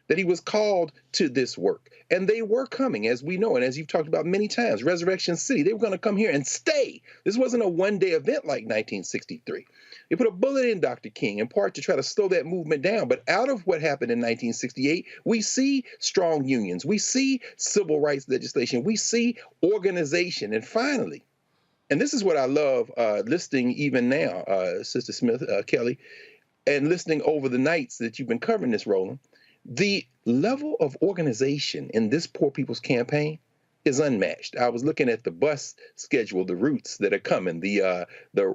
that he was called to this work. And they were coming, as we know, and as you've talked about many times, Resurrection City, they were going to come here and stay. This wasn't a one-day event like 1963. They put a bullet in Dr. King, in part to try to slow that movement down. But out of what happened in 1968, we see strong unions. We see civil rights legislation. We see organization. And finally, and this is what I love listening even now, Sister Smith, Kelly, and listening over the nights that you've been covering this, Roland, the level of organization in this Poor People's Campaign is unmatched. I was looking at the bus schedule, the routes that are coming, the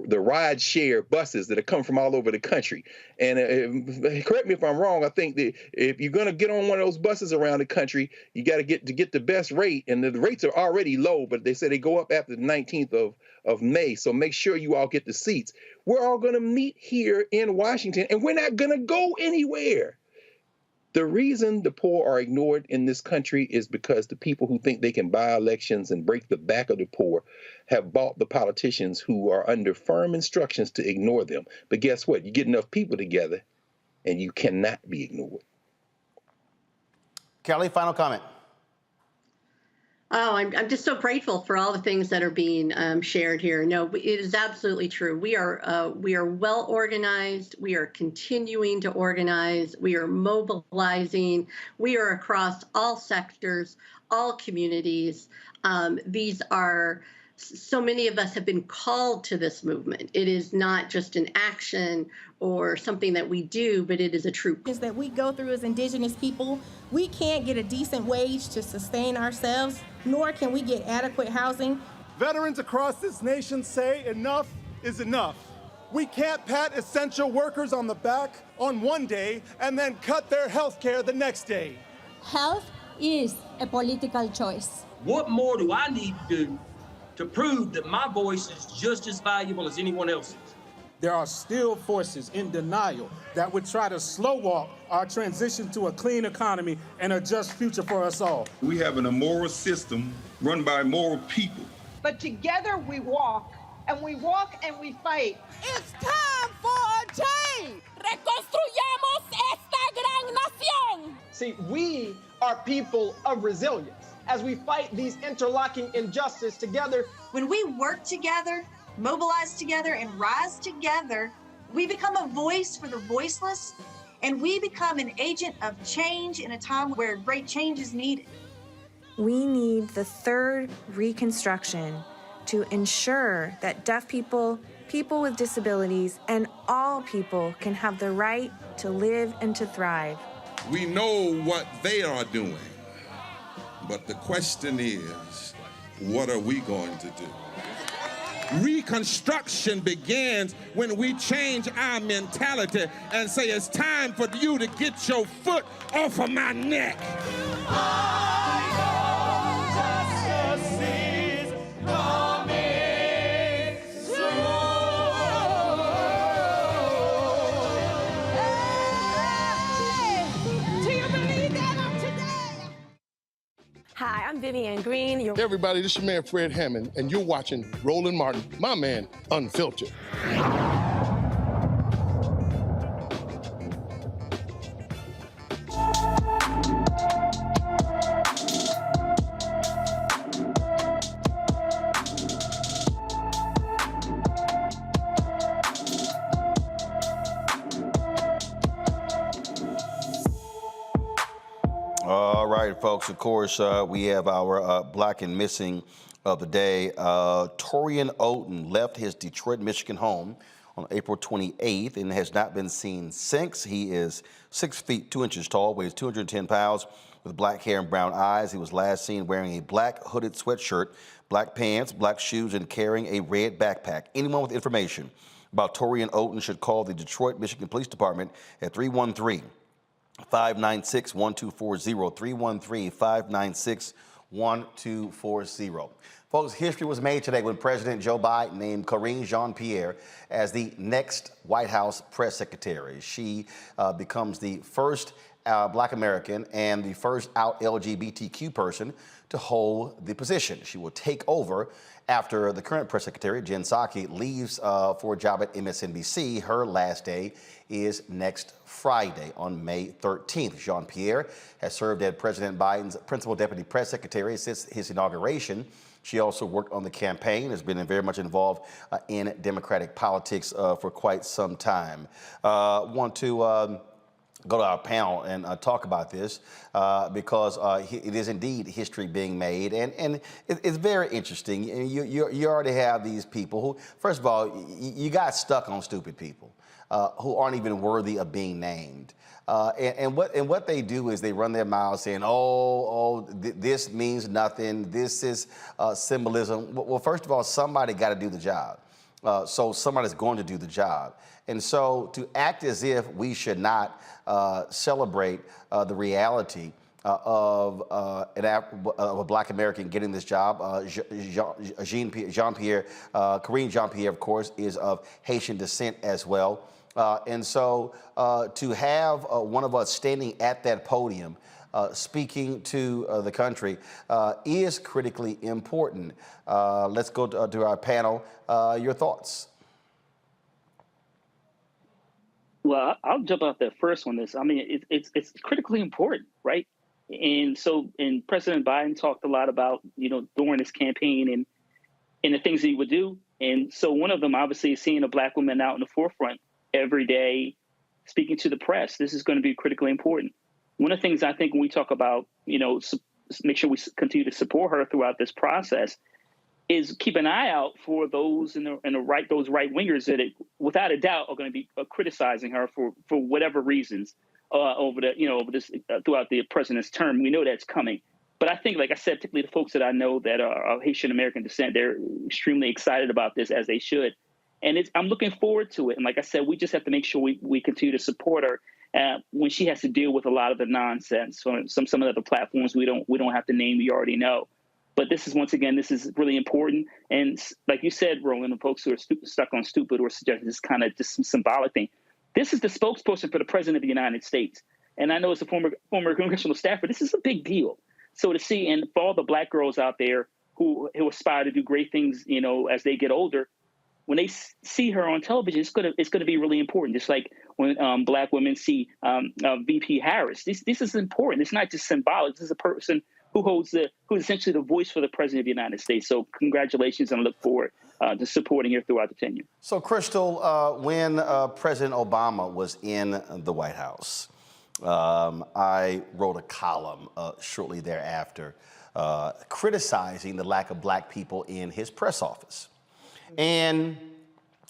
ride share buses that are coming from all over the country. And correct me if I'm wrong, I think that if you're going to get on one of those buses around the country, you got to get the best rate. And the rates are already low, but they say they go up after the 19th of May. So make sure you all get the seats. We're all going to meet here in Washington, and we're not going to go anywhere. The reason the poor are ignored in this country is because the people who think they can buy elections and break the back of the poor have bought the politicians who are under firm instructions to ignore them. But guess what? You get enough people together and you cannot be ignored.
Kelly, final comment.
Oh, I'm just so grateful for all the things that are being shared here. No, it is absolutely true. We are well organized. We are continuing to organize. We are mobilizing. We are across all sectors, all communities. These are so many of us have been called to this movement. It is not just an action or something that we do, but it is a true
is that we go through as Indigenous people. We can't get a decent wage to sustain ourselves, nor can we get adequate housing.
Veterans across this nation say enough is enough. We can't pat essential workers on the back on one day and then cut their health care the next day.
Health is a political choice.
What more do I need to do to prove that my voice is just as valuable as anyone else's?
There are still forces in denial that would try to slow walk our transition to a clean economy and a just future for us all.
We have an immoral system run by immoral people.
But together we walk and we fight.
It's time for a change. Reconstruyamos esta gran nación.
See, we are people of resilience as we fight these interlocking injustices together.
When we work together, mobilize together, and rise together, we become a voice for the voiceless, and we become an agent of change in a time where great change is needed.
We need the third Reconstruction to ensure that deaf people, people with disabilities, and all people can have the right to live and to thrive.
We know what they are doing, but the question is, what are we going to do? Reconstruction begins when we change our mentality and say it's time for you to get your foot off of my neck.
Hi, I'm Vivian Green.
Hey everybody, this is your man Fred Hammond, and you're watching Roland Martin, my man, Unfiltered.
All right, folks, of course, we have our Black and Missing of the day. Torian Oaten left his Detroit, Michigan home on April 28th and has not been seen since. He is 6 feet 2 inches tall, weighs 210 pounds, with black hair and brown eyes. He was last seen wearing a black hooded sweatshirt, black pants, black shoes, and carrying a red backpack. Anyone with information about Torian Oaten should call the Detroit, Michigan Police Department at 313-596-1240, 313-596-1240. Folks, history was made today when President Joe Biden named Karine Jean-Pierre as the next White House press secretary. She becomes the first Black American and the first out LGBTQ person to hold the position. She will take over after the current press secretary, Jen Psaki, leaves for a job at MSNBC. Her last day is next Friday on May 13th. Jean-Pierre has served as President Biden's principal deputy press secretary since his inauguration. She also worked on the campaign, has been very much involved in Democratic politics for quite some time. Want to go to our panel and talk about this because it is indeed history being made, and it's very interesting. And you already have these people who, first of all, you got stuck on stupid people who aren't even worthy of being named. And what they do is they run their mouths saying, this means nothing. This is symbolism. Well, first of all, somebody got to do the job. So somebody's going to do the job. And so to act as if we should not celebrate the reality of a Black American getting this job. Jean-Pierre, Karine Jean-Pierre, of course, is of Haitian descent as well. And so to have one of us standing at that podium speaking to the country is critically important. Let's go to our panel. Your thoughts?
Well, I'll jump out there first on this. I mean, it's critically important, right? And President Biden talked a lot about, during his campaign and the things that he would do. And so one of them, obviously, is seeing a Black woman out in the forefront every day, speaking to the press. This is going to be critically important. One of the things I think when we talk about, make sure we continue to support her throughout this process, is keep an eye out for those in the right, those right wingers that, without a doubt, are going to be criticizing her for whatever reasons over this throughout the president's term. We know that's coming. But I think, like I said, particularly the folks that I know that are of Haitian American descent, they're extremely excited about this, as they should. And I'm looking forward to it. And like I said, we just have to make sure we continue to support her when she has to deal with a lot of the nonsense on some of the other platforms we don't have to name. We already know. But this is really important. And like you said, Roland, the folks who are stuck on stupid or suggesting this kind of just some symbolic thing. This is the spokesperson for the president of the United States. And I know as a former congressional staffer, this is a big deal. So to see, and for all the Black girls out there who aspire to do great things, as they get older, when they see her on television, it's gonna be really important. Just like when Black women see VP Harris, this is important. It's not just symbolic. This is a person who's essentially the voice for the president of the United States. So congratulations, and I look forward to supporting her throughout the tenure.
So Crystal, when President Obama was in the White House, I wrote a column shortly thereafter criticizing the lack of Black people in his press office. And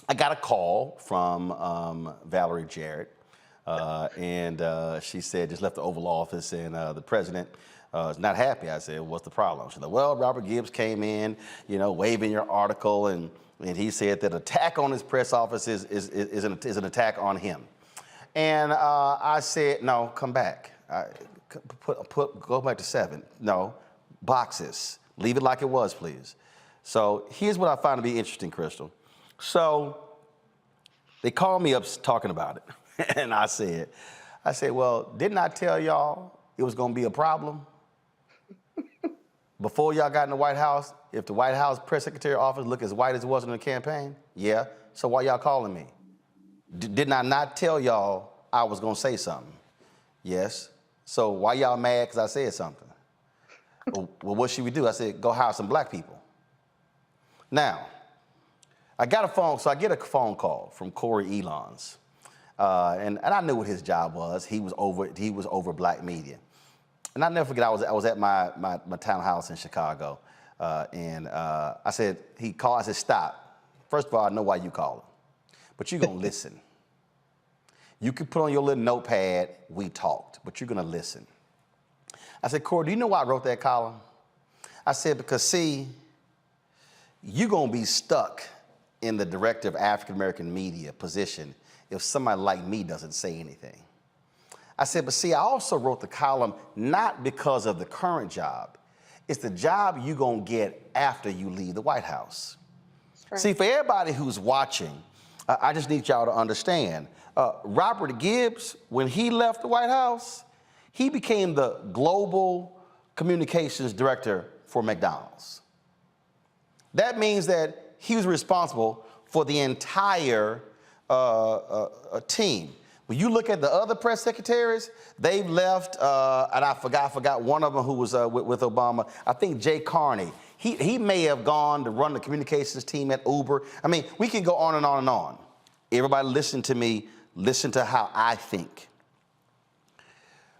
I got a call from Valerie Jarrett, and she said, just left the Oval Office, and the president is not happy. I said, what's the problem? She said, well, Robert Gibbs came in, waving your article, and he said that attack on his press office is an attack on him. And I said, no, come back. Go back to 7. No, boxes. Leave it like it was, please. So here's what I found to be interesting, Crystal. So they called me up talking about it. And I said, well, didn't I tell y'all it was going to be a problem? Before y'all got in the White House, if the White House press secretary office looked as white as it was in the campaign? Yeah. So why y'all calling me? Didn't I not tell y'all I was going to say something? Yes. So why y'all mad because I said something? Well, what should we do? I said, go hire some Black people. Now, I get a phone call from Corey Elons. And I knew what his job was. He was over Black media. And I'll never forget, I was at my townhouse in Chicago. And I said, he called, I said, stop. First of all, I know why you called. But you're going to listen. You can put on your little notepad, we talked, but you're going to listen. I said, Corey, do you know why I wrote that column? I said, because see, you're going to be stuck in the director of African-American media position if somebody like me doesn't say anything. I said, but see, I also wrote the column not because of the current job. It's the job you're going to get after you leave the White House. Right. See, for everybody who's watching, I just need y'all to understand, Robert Gibbs, when he left the White House, he became the global communications director for McDonald's. That means that he was responsible for the entire team. When you look at the other press secretaries, they've left, and I forgot one of them who was with Obama. I think Jay Carney. He may have gone to run the communications team at Uber. I mean, we can go on and on and on. Everybody listen to me, listen to how I think.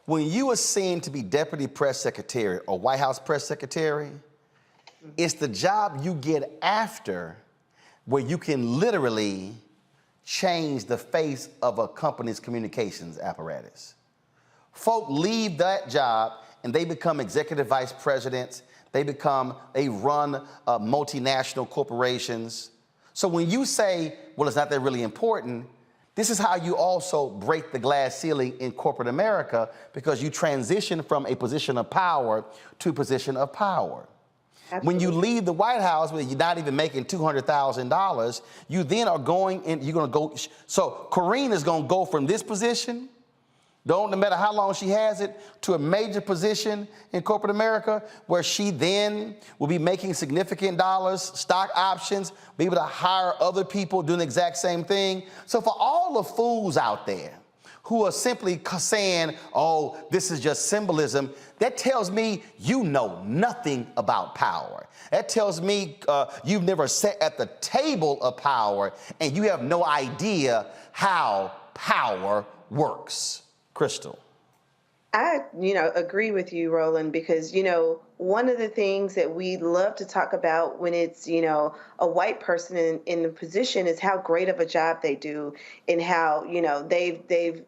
When you are seen to be deputy press secretary or White House press secretary, it's the job you get after where you can literally change the face of a company's communications apparatus. Folk leave that job and they become executive vice presidents. They run multinational corporations. So when you say, well, it's not that really important, this is how you also break the glass ceiling in corporate America, because you transition from a position of power to a position of power. Absolutely. When you leave the White House, where you're not even making $200,000, you then are going in, you're going to go. So Karine is going to go from this position, no matter how long she has it, to a major position in corporate America, where she then will be making significant dollars, stock options, be able to hire other people doing the exact same thing. So for all the fools out there who are simply saying, oh, this is just symbolism, that tells me you know nothing about power. That tells me you've never sat at the table of power and you have no idea how power works. Crystal.
I, agree with you, Roland, because, one of the things that we love to talk about when it's, a white person in the position is how great of a job they do and how, they've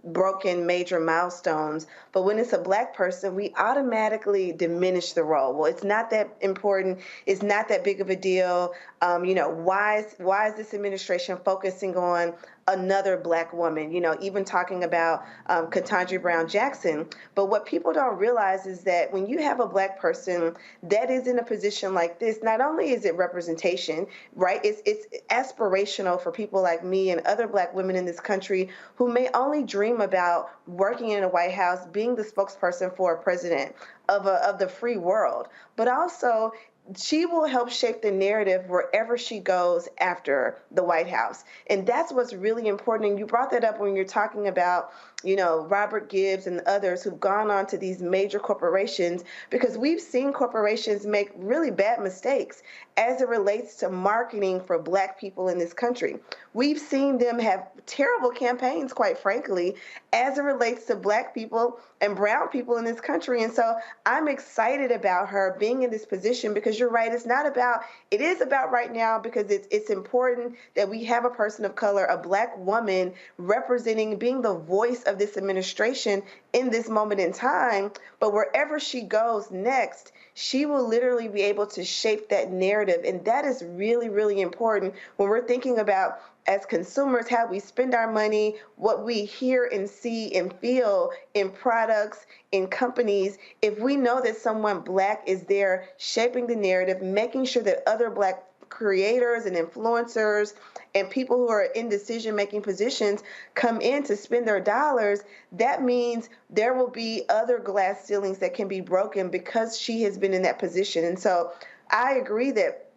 broken major milestones. But when it's a black person, we automatically diminish the role. Well, it's not that important. It's not that big of a deal. Why is this administration focusing on another black woman, even talking about Ketanji Brown Jackson. But what people don't realize is that when you have a black person that is in a position like this, not only is it representation, right? It's aspirational for people like me and other black women in this country who may only dream about working in a White House, being the spokesperson for a president of the free world. But also, she will help shape the narrative wherever she goes after the White House. And that's what's really important. And you brought that up when you're talking about, Robert Gibbs and others who've gone on to these major corporations, because we've seen corporations make really bad mistakes as it relates to marketing for black people in this country. We've seen them have terrible campaigns, quite frankly, as it relates to black people and brown people in this country. And so I'm excited about her being in this position because you're right, it is about right now because it's important that we have a person of color, a black woman representing, being the voice of this administration in this moment in time. But wherever she goes next, she will literally be able to shape that narrative. And that is really, really important when we're thinking about, as consumers, how we spend our money, what we hear and see and feel in products, in companies. If we know that someone black is there shaping the narrative, making sure that other black creators and influencers and people who are in decision-making positions come in to spend their dollars, that means there will be other glass ceilings that can be broken because she has been in that position. And so I agree that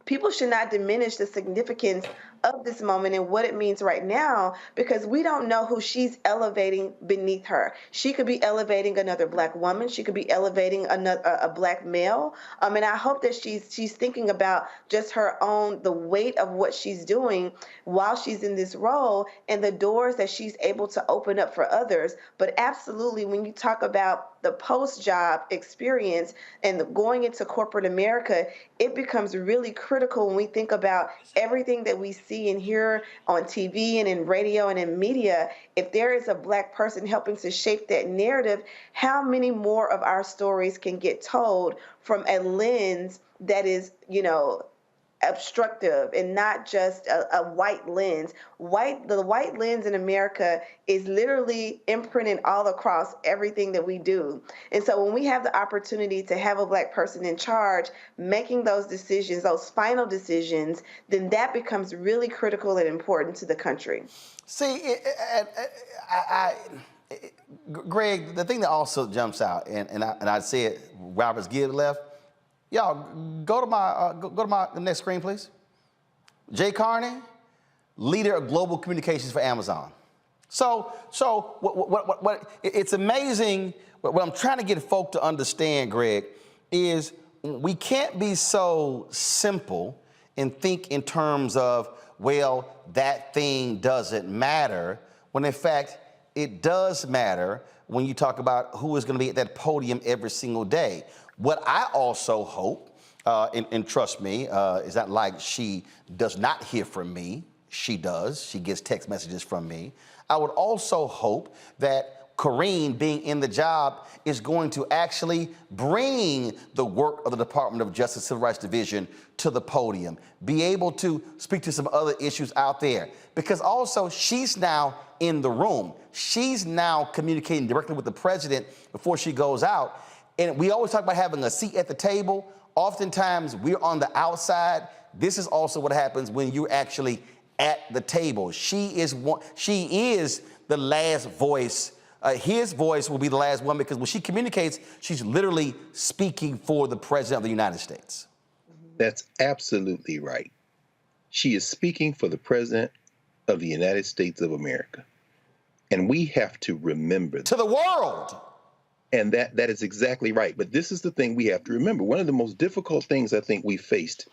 people should not diminish the significance of this moment and what it means right now, because we don't know who she's elevating beneath her. She could be elevating another black woman. She could be elevating a black male. And I hope that she's thinking about just the weight of what she's doing while she's in this role and the doors that she's able to open up for others. But absolutely, when you talk about the post-job experience and going into corporate America, it becomes really critical when we think about everything that we see and hear on TV and in radio and in media. If there is a black person helping to shape that narrative, how many more of our stories can get told from a lens that is, obstructive and not just a white lens. The white lens in America is literally imprinted all across everything that we do. And so when we have the opportunity to have a black person in charge, making those decisions, those final decisions, then that becomes really critical and important to the country.
See, Greg, the thing that also jumps out, and I said Robert Gibbs left. Y'all, go to my next screen, please. Jay Carney, leader of global communications for Amazon. So what it's amazing. What I'm trying to get folk to understand, Greg, is we can't be so simple and think in terms of, well, that thing doesn't matter, when in fact it does matter when you talk about who is going to be at that podium every single day. What I also hope, and trust me, is not like she does not hear from me. She does. She gets text messages from me. I would also hope that Karine, being in the job, is going to actually bring the work of the Department of Justice Civil Rights Division to the podium, be able to speak to some other issues out there. Because also, she's now in the room. She's now communicating directly with the president before she goes out. And we always talk about having a seat at the table. Oftentimes, we're on the outside. This is also what happens when you're actually at the table. She is the last voice. His voice will be the last one, because when she communicates, she's literally speaking for the President of the United States.
That's absolutely right. She is speaking for the President of the United States of America. And we have to remember
to the world.
And that is exactly right. But this is the thing we have to remember. One of the most difficult things I think we faced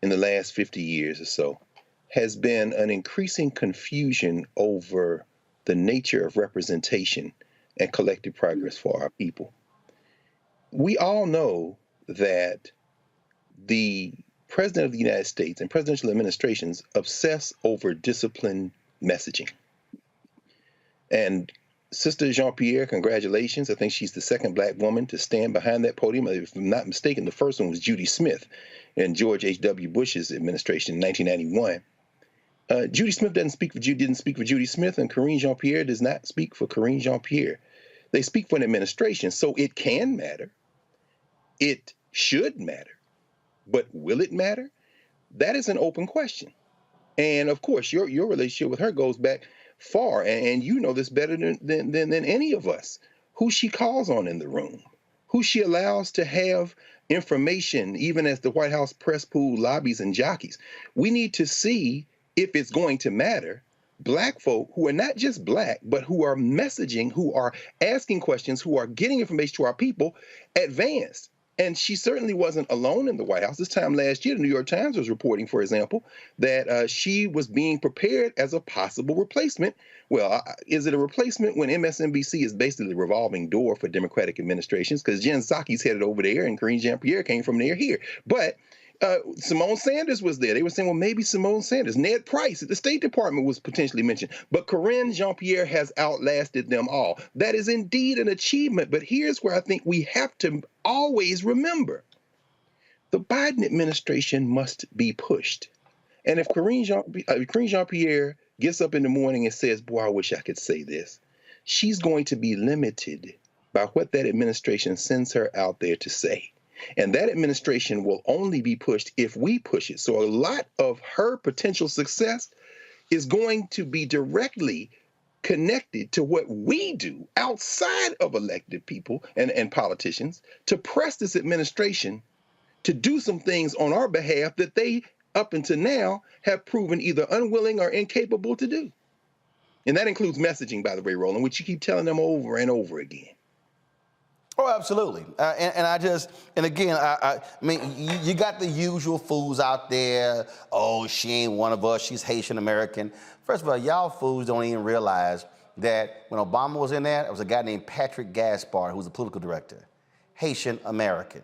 in the last 50 years or so has been an increasing confusion over the nature of representation and collective progress for our people. We all know that the President of the United States and presidential administrations obsess over disciplined messaging. And Sister Jean-Pierre, congratulations. I think she's the second Black woman to stand behind that podium. If I'm not mistaken, the first one was Judy Smith in George H.W. Bush's administration in 1991. Judy Smith didn't speak for Judy Smith, and Karine Jean-Pierre does not speak for Karine Jean-Pierre. They speak for an administration, so it can matter. It should matter. But will it matter? That is an open question. And of course, your relationship with her goes back far, and you know this better than any of us, who she calls on in the room, who she allows to have information, even as the White House press pool lobbies and jockeys. We need to see, if it's going to matter, Black folk who are not just Black, but who are messaging, who are asking questions, who are getting information to our people, advanced. And she certainly wasn't alone in the White House. This time last year, the New York Times was reporting, for example, that she was being prepared as a possible replacement. Well, is it a replacement when MSNBC is basically the revolving door for Democratic administrations? Because Jen Psaki's headed over there and Karine Jean-Pierre came from there here. But Simone Sanders was there. They were saying, well, maybe Simone Sanders. Ned Price at the State Department was potentially mentioned. But Karine Jean-Pierre has outlasted them all. That is indeed an achievement. But here's where I think we have to always remember. The Biden administration must be pushed. And if Karine Jean-Pierre gets up in the morning and says, boy, I wish I could say this, she's going to be limited by what that administration sends her out there to say. And that administration will only be pushed if we push it. So a lot of her potential success is going to be directly connected to what we do outside of elected people and politicians to press this administration to do some things on our behalf that they, up until now, have proven either unwilling or incapable to do. And that includes messaging, by the way, Roland, which you keep telling them over and over again.
Oh, absolutely. And again, I mean, you got the usual fools out there. Oh, she ain't one of us. She's Haitian American. First of all, y'all fools don't even realize that when Obama was in there was a guy named Patrick Gaspard, who was the political director, Haitian American.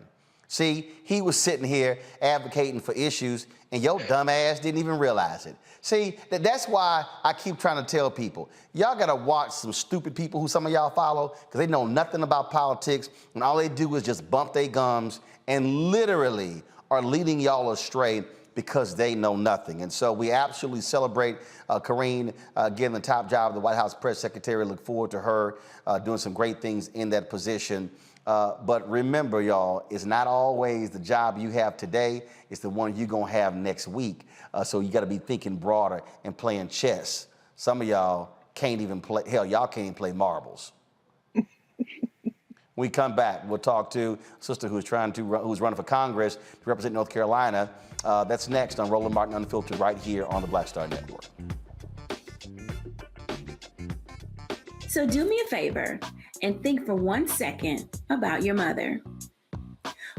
See, he was sitting here advocating for issues, and your dumb ass didn't even realize it. See, that's why I keep trying to tell people, y'all got to watch some stupid people who some of y'all follow, because they know nothing about politics, and all they do is just bump their gums and literally are leading y'all astray because they know nothing. And so we absolutely celebrate Karine getting the top job of the White House press secretary. Look forward to her doing some great things in that position. But remember, y'all, it's not always the job you have today. It's the one you're going to have next week. So you got to be thinking broader and playing chess. Some of y'all can't even play. Hell, y'all can't even play marbles. When we come back, we'll talk to a sister who's running for Congress to represent North Carolina. That's next on Roland Martin Unfiltered right here on the Black Star Network.
So do me a favor and think for 1 second about your mother.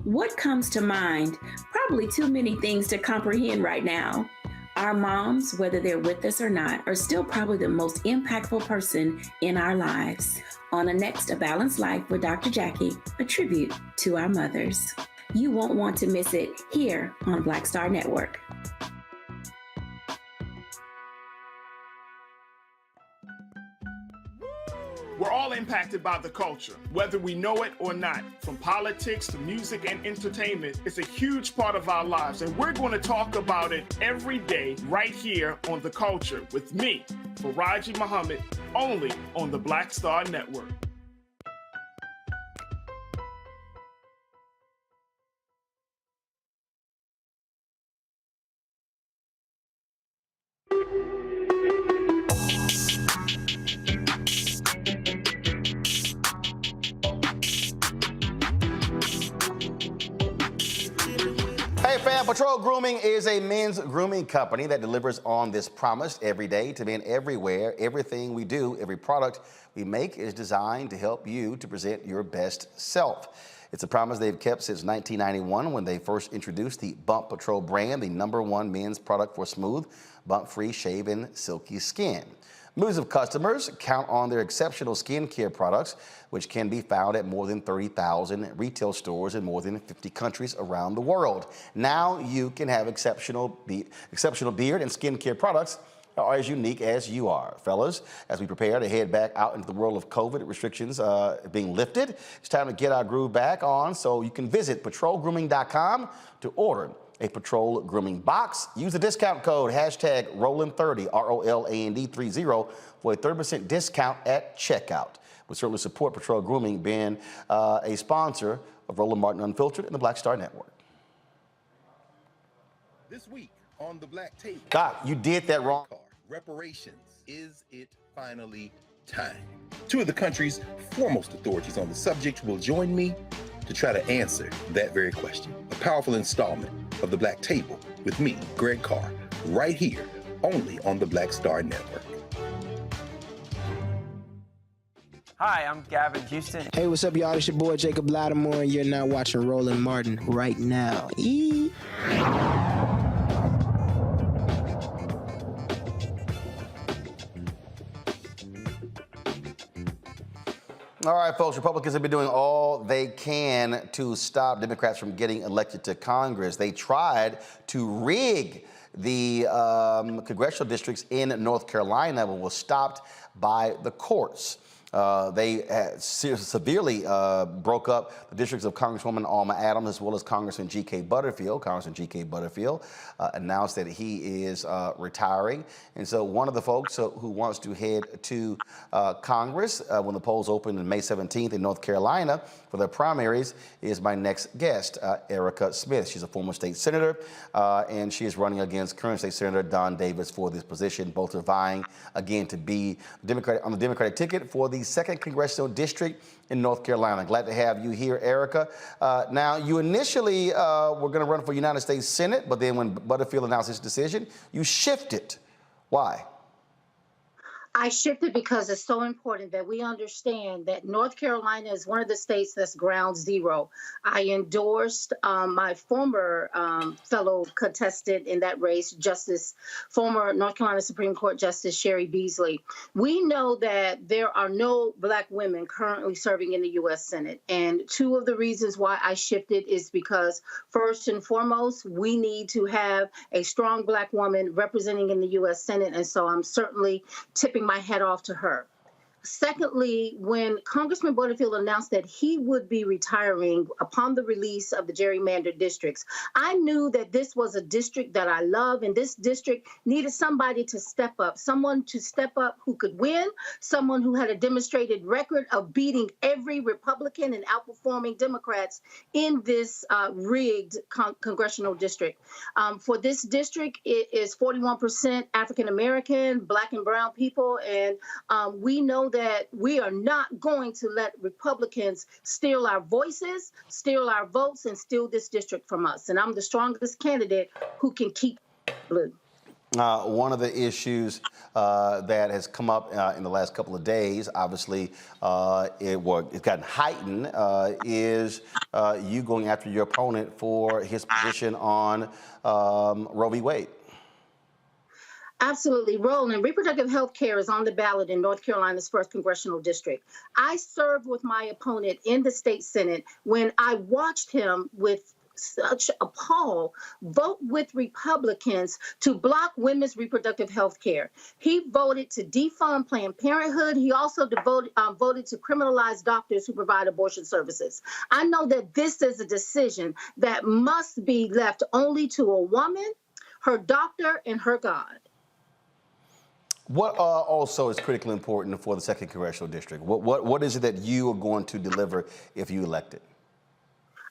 What comes to mind? Probably too many things to comprehend right now. Our moms, whether they're with us or not, are still probably the most impactful person in our lives. On the next A Balanced Life with Dr. Jackie, a tribute to our mothers. You won't want to miss it here on Black Star Network.
We're all impacted by the culture, whether we know it or not. From politics to music and entertainment, it's a huge part of our lives, and we're going to talk about it every day right here on The Culture with me, Faraji Muhammad, only on the Black Star Network.
fam. Patrol Grooming is a men's grooming company that delivers on this promise every day to men everywhere. Everything we do, every product we make is designed to help you to present your best self. It's a promise they've kept since 1991 when they first introduced the Bump Patrol brand, the #1 men's product for smooth, bump-free, shaven, silky skin. Millions of customers count on their exceptional skincare products, which can be found at more than 30,000 retail stores in more than 50 countries around the world. Now you can have exceptional beard and skincare products are as unique as you are. Fellas, as we prepare to head back out into the world of COVID restrictions being lifted, it's time to get our groove back on, so you can visit patrolgrooming.com to order a Patrol Grooming box. Use the discount code #Roland30, ROLAND30, for a 30% discount at checkout. We certainly support Patrol Grooming being a sponsor of Roland Martin Unfiltered and the Black Star Network.
This week on the Black Table.
God, you did that wrong.
Reparations. Is it finally time? Two of the country's foremost authorities on the subject will join me to try to answer that very question. A powerful installment of the Black Table with me, Greg Carr, right here, only on the Black Star Network.
Hi, I'm Gavin Houston.
Hey, what's up, y'all? It's your boy Jacob Lattimore, and you're now watching Roland Martin right now.
All right, folks, Republicans have been doing all they can to stop Democrats from getting elected to Congress. They tried to rig the congressional districts in North Carolina, but was stopped by the courts. They severely broke up the districts of Congresswoman Alma Adams as well as Congressman G.K. Butterfield. Congressman G.K. Butterfield announced that he is retiring. And so one of the folks who wants to head to Congress when the polls open on May 17th in North Carolina for their primaries is my next guest, Erica Smith. She's a former state senator, and she is running against current state senator Don Davis for this position. Both are vying again to be on the Democratic ticket for the 2nd Congressional District in North Carolina. Glad to have you here, Erica. Now, you initially were going to run for United States Senate, but then when Butterfield announced his decision, you shifted. Why?
I shifted because it's so important that we understand that North Carolina is one of the states that's ground zero. I endorsed my former fellow contestant in that race, former North Carolina Supreme Court Justice Sherry Beasley. We know that there are no Black women currently serving in the U.S. Senate. And two of the reasons why I shifted is because, first and foremost, we need to have a strong Black woman representing in the U.S. Senate. And so I'm certainly tipping my hat off to her. Secondly, when Congressman Butterfield announced that he would be retiring upon the release of the gerrymandered districts, I knew that this was a district that I love, and this district needed somebody to step up, someone to step up who could win, someone who had a demonstrated record of beating every Republican and outperforming Democrats in this rigged congressional district. For this district, it is 41% African American, Black and brown people, and we know that we are not going to let Republicans steal our voices, steal our votes, and steal this district from us. And I'm the strongest candidate who can keep blue.
One of the issues that has come up in the last couple of days, obviously it's gotten heightened, is you going after your opponent for his position on Roe v. Wade.
Absolutely. Roland, reproductive health care is on the ballot in North Carolina's 1st Congressional District. I served with my opponent in the state Senate when I watched him with such appall vote with Republicans to block women's reproductive health care. He voted to defund Planned Parenthood. He also voted to criminalize doctors who provide abortion services. I know that this is a decision that must be left only to a woman, her doctor, and her God.
What also is critically important for the 2nd Congressional District? What is it that you are going to deliver if you elected?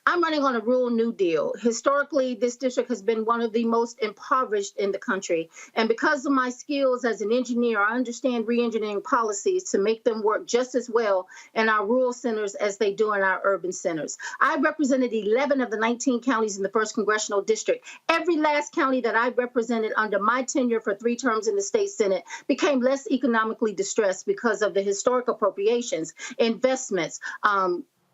I'm running on a rural New Deal. Historically, this district has been one of the most impoverished in the country. And because of my skills as an engineer, I understand re-engineering policies to make them work just as well in our rural centers as they do in our urban centers. I represented 11 of the 19 counties in the 1st Congressional District. Every last county that I represented under my tenure for 3 terms in the state Senate became less economically distressed because of the historic appropriations, investments,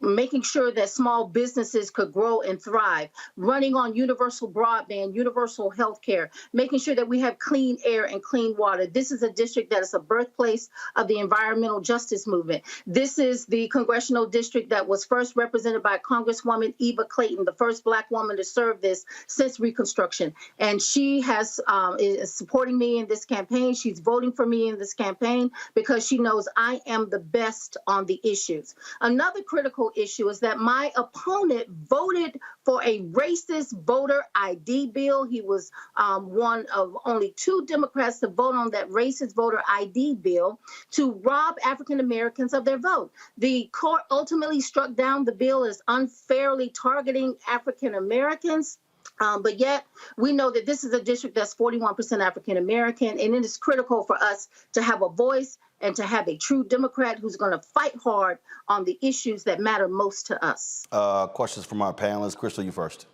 making sure that small businesses could grow and thrive, running on universal broadband, universal health care, making sure that we have clean air and clean water. This is a district that is a birthplace of the environmental justice movement. This is the congressional district that was first represented by Congresswoman Eva Clayton, the first Black woman to serve this since Reconstruction. And she is supporting me in this campaign. She's voting for me in this campaign because she knows I am the best on the issues. Another critical issue is that my opponent voted for a racist voter ID bill. He was one of only 2 Democrats to vote on that racist voter ID bill to rob African Americans of their vote. The court ultimately struck down the bill as unfairly targeting African Americans. But yet we know that this is a district that's 41% African American, and it is critical for us to have a voice and to have a true Democrat who's going to fight hard on the issues that matter most to us.
Questions from our panelists. Crystal, you first.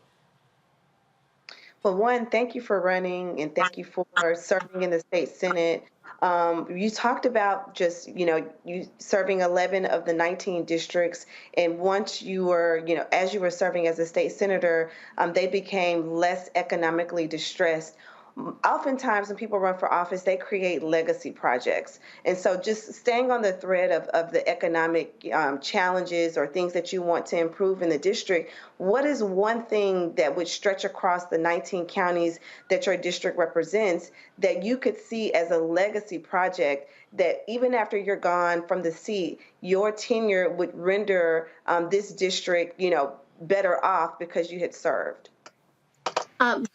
Well, one, thank you for running and thank you for serving in the state Senate. You talked about just, you serving 11 of the 19 districts. And once you were, as you were serving as a state senator, they became less economically distressed. Oftentimes when people run for office, they create legacy projects. And so just staying on the thread of the economic challenges or things that you want to improve in the district, what is one thing that would stretch across the 19 counties that your district represents that you could see as a legacy project that even after you're gone from the seat, your tenure would render this district, better off because you had served?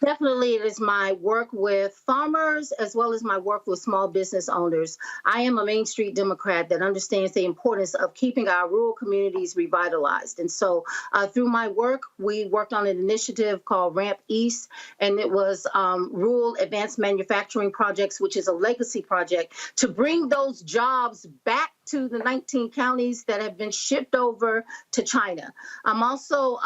Definitely, it is my work with farmers as well as my work with small business owners. I am a Main Street Democrat that understands the importance of keeping our rural communities revitalized. And so through my work, we worked on an initiative called Ramp East, and it was Rural Advanced Manufacturing Projects, which is a legacy project to bring those jobs back to the 19 counties that have been shipped over to China. I'm also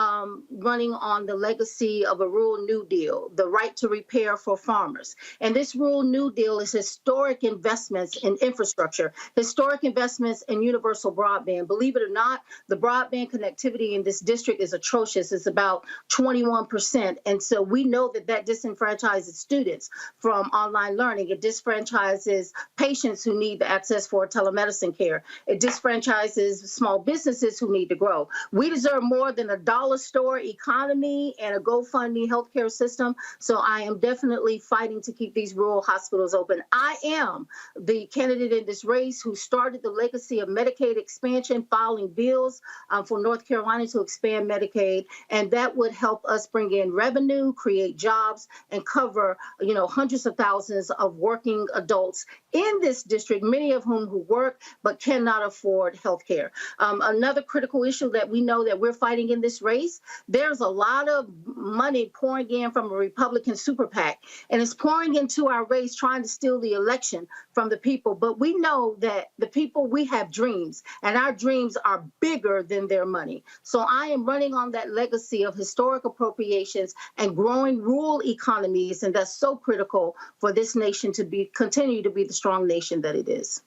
running on the legacy of a Rural New Deal, the right to repair for farmers. And this Rural New Deal is historic investments in infrastructure, historic investments in universal broadband. Believe it or not, the broadband connectivity in this district is atrocious. It's about 21%. And so we know that that disenfranchises students from online learning. It disenfranchises patients who need the access for telemedicine care. It disenfranchises small businesses who need to grow. We deserve more than a dollar store economy and a GoFundMe healthcare system. So I am definitely fighting to keep these rural hospitals open. I am the candidate in this race who started the legacy of Medicaid expansion, filing bills for North Carolina to expand Medicaid. And that would help us bring in revenue, create jobs, and cover, hundreds of thousands of working adults in this district, many of whom who work but cannot afford health care. Another critical issue that we know that we're fighting in this race, there's a lot of money pouring in from a Republican super PAC, and it's pouring into our race trying to steal the election from the people. But we know that the people, we have dreams, and our dreams are bigger than their money. So I am running on that legacy of historic appropriations and growing rural economies, and that's so critical for this nation to continue to be the strong nation that it is.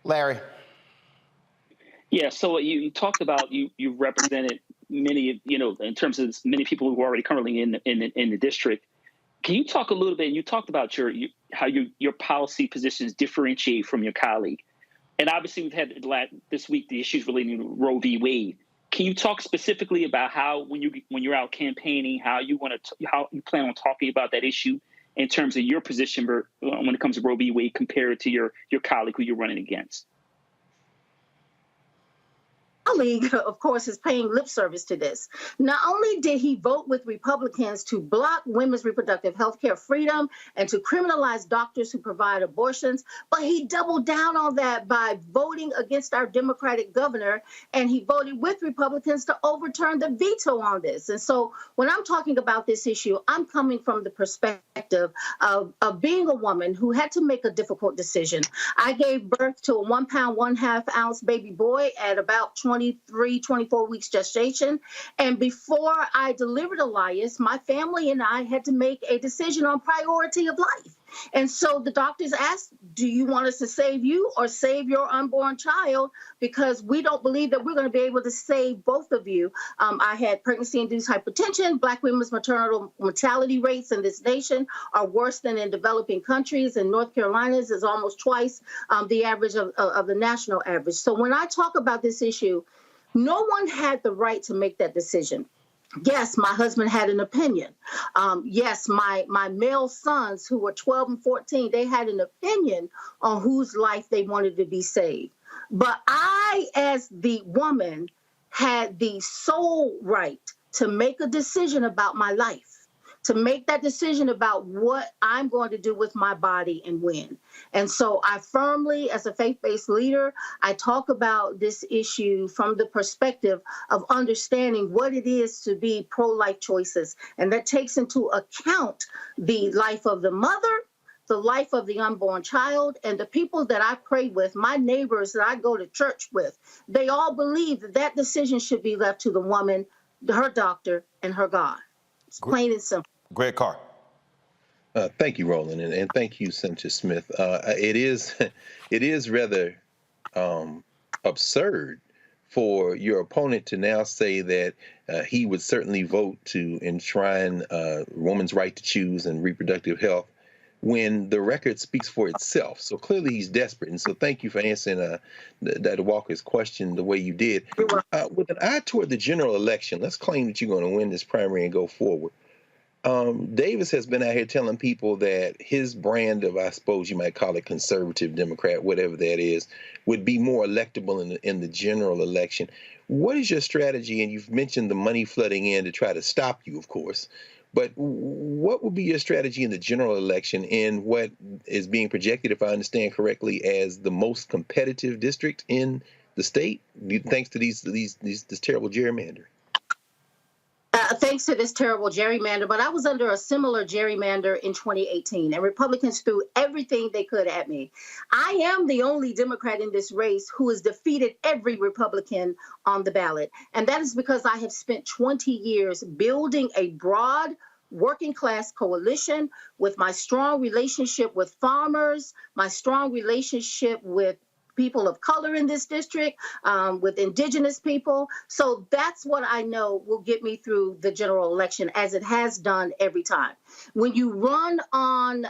Larry.
Yeah, so you talked about you represented many, in terms of many people who are already currently in the district. Can you talk a little bit? You talked about how your policy positions differentiate from your colleague, and obviously we've had this week the issues relating to Roe v. Wade. Can you talk specifically about how when you're out campaigning, how you plan on talking about that issue in terms of your position when it comes to Roe v. Wade compared to your colleague who you're running against?
colleague, of course, is paying lip service to this. Not only did he vote with Republicans to block women's reproductive health care freedom and to criminalize doctors who provide abortions, but he doubled down on that by voting against our Democratic governor, and he voted with Republicans to overturn the veto on this. And so when I'm talking about this issue, I'm coming from the perspective of being a woman who had to make a difficult decision. I gave birth to a 1 pound, 1/2 ounce baby boy at about 23, 24 weeks gestation. And before I delivered Elias, my family and I had to make a decision on priority of life. And so the doctors asked, do you want us to save you or save your unborn child? Because we don't believe that we're going to be able to save both of you. I had pregnancy-induced hypertension. Black women's maternal mortality rates in this nation are worse than in developing countries. In North Carolina, is almost twice the average of the national average. So when I talk about this issue, no one had the right to make that decision. Yes, my husband had an opinion. Yes, my male sons who were 12 and 14, they had an opinion on whose life they wanted to be saved. But I, as the woman, had the sole right to make a decision about my life, to make that decision about what I'm going to do with my body and when. And so I firmly, as a faith-based leader, I talk about this issue from the perspective of understanding what it is to be pro-life choices. And that takes into account the life of the mother, the life of the unborn child, and the people that I pray with, my neighbors that I go to church with. They all believe that that decision should be left to the woman, her doctor, and her God. It's plain and simple.
Greg Carr.
Thank you, Roland, and thank you, Senator Smith. It is rather absurd for your opponent to now say that he would certainly vote to enshrine women's right to choose and reproductive health when the record speaks for itself. So clearly he's desperate. And so thank you for answering Dr. Walker's question the way you did. With an eye toward the general election, let's claim that you're going to win this primary and go forward. Davis has been out here telling people that his brand of, I suppose you might call it conservative Democrat, whatever that is, would be more electable in the general election. What is your strategy? And you've mentioned the money flooding in to try to stop you, of course. But what would be your strategy in the general election in what is being projected, if I understand correctly, as the most competitive district in the state, thanks to this terrible gerrymander?
Thanks to this terrible gerrymander, but I was under a similar gerrymander in 2018, and Republicans threw everything they could at me. I am the only Democrat in this race who has defeated every Republican on the ballot, and that is because I have spent 20 years building a broad working class coalition with my strong relationship with farmers, my strong relationship with people of color in this district, with indigenous people. So that's what I know will get me through the general election, as it has done every time. When you run on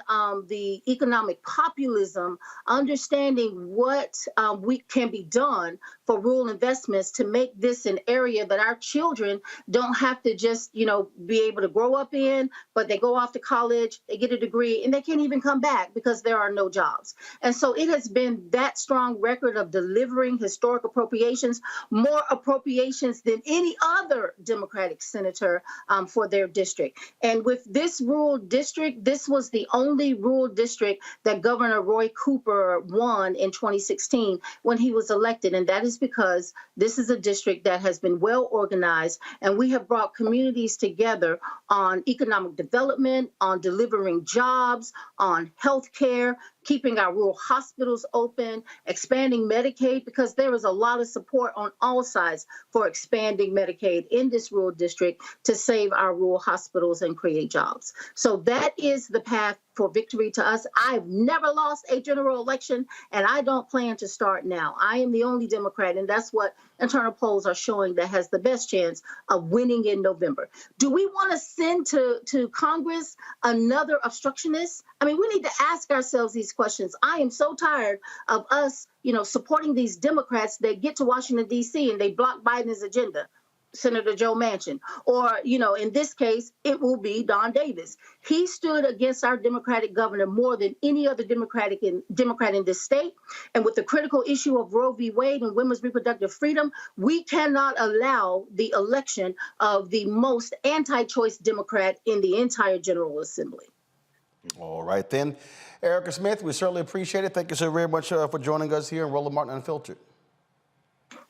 the economic populism, understanding what we can be done for rural investments to make this an area that our children don't have to just, be able to grow up in, but they go off to college, they get a degree, and they can't even come back because there are no jobs. And so it has been that strong record of delivering historic appropriations, more appropriations than any other Democratic senator for their district. And with this rural district, this was the only rural district that Governor Roy Cooper won in 2016 when he was elected. And that is because this is a district that has been well organized, and we have brought communities together on economic development, on delivering jobs, on health care, keeping our rural hospitals open, expanding Medicaid, because there is a lot of support on all sides for expanding Medicaid in this rural district to save our rural hospitals and create jobs. So that is the path for victory to us. I've never lost a general election, and I don't plan to start now. I am the only Democrat, and that's what internal polls are showing, that has the best chance of winning in November. Do we want to send to Congress another obstructionist? I mean, we need to ask ourselves these questions. I am so tired of us, supporting these Democrats that get to Washington, D.C., and they block Biden's agenda. Senator Joe Manchin, or, in this case, it will be Don Davis. He stood against our Democratic governor more than any other Democrat in this state. And with the critical issue of Roe v. Wade and women's reproductive freedom, we cannot allow the election of the most anti-choice Democrat in the entire General Assembly.
All right, then. Erica Smith, we certainly appreciate it. Thank you so very much for joining us here in Roland Martin Unfiltered.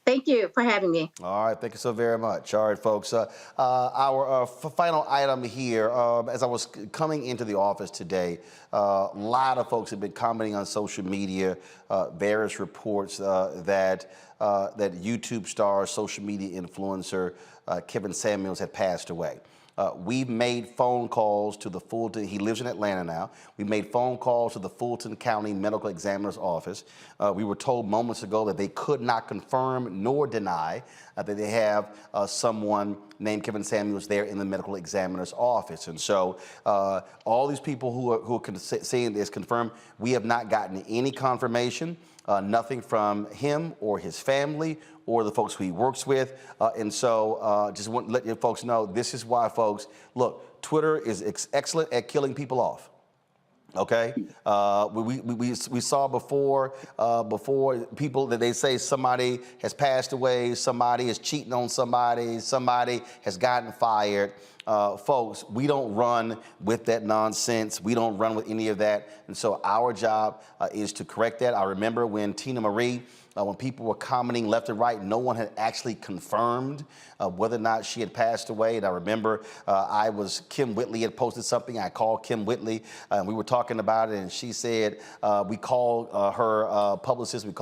Thank you for having me.
All right, thank you so very much. All right, folks, our final item here, as I was coming into the office today, a lot of folks have been commenting on social media, various reports that YouTube star, social media influencer, Kevin Samuels had passed away. We've made phone calls to the Fulton, he lives in Atlanta now. We made phone calls to the Fulton County Medical Examiner's Office. We were told moments ago that they could not confirm nor deny that they have someone named Kevin Samuels there in the medical examiner's office. And so all these people who are saying this confirmed, we have not gotten any confirmation. Nothing from him or his family or the folks who he works with. And so just want to let you folks know, this is why, folks, look, Twitter is excellent at killing people off. Okay, we saw before people that they say somebody has passed away, somebody is cheating on somebody, somebody has gotten fired. Folks, we don't run with that nonsense. We don't run with any of that. And so our job is to correct that. I remember when Tina Marie, when people were commenting left and right, no one had actually confirmed whether or not she had passed away. And I remember Kim Whitley had posted something. I called Kim Whitley and we were talking about it. And she said, we called her publicist. Her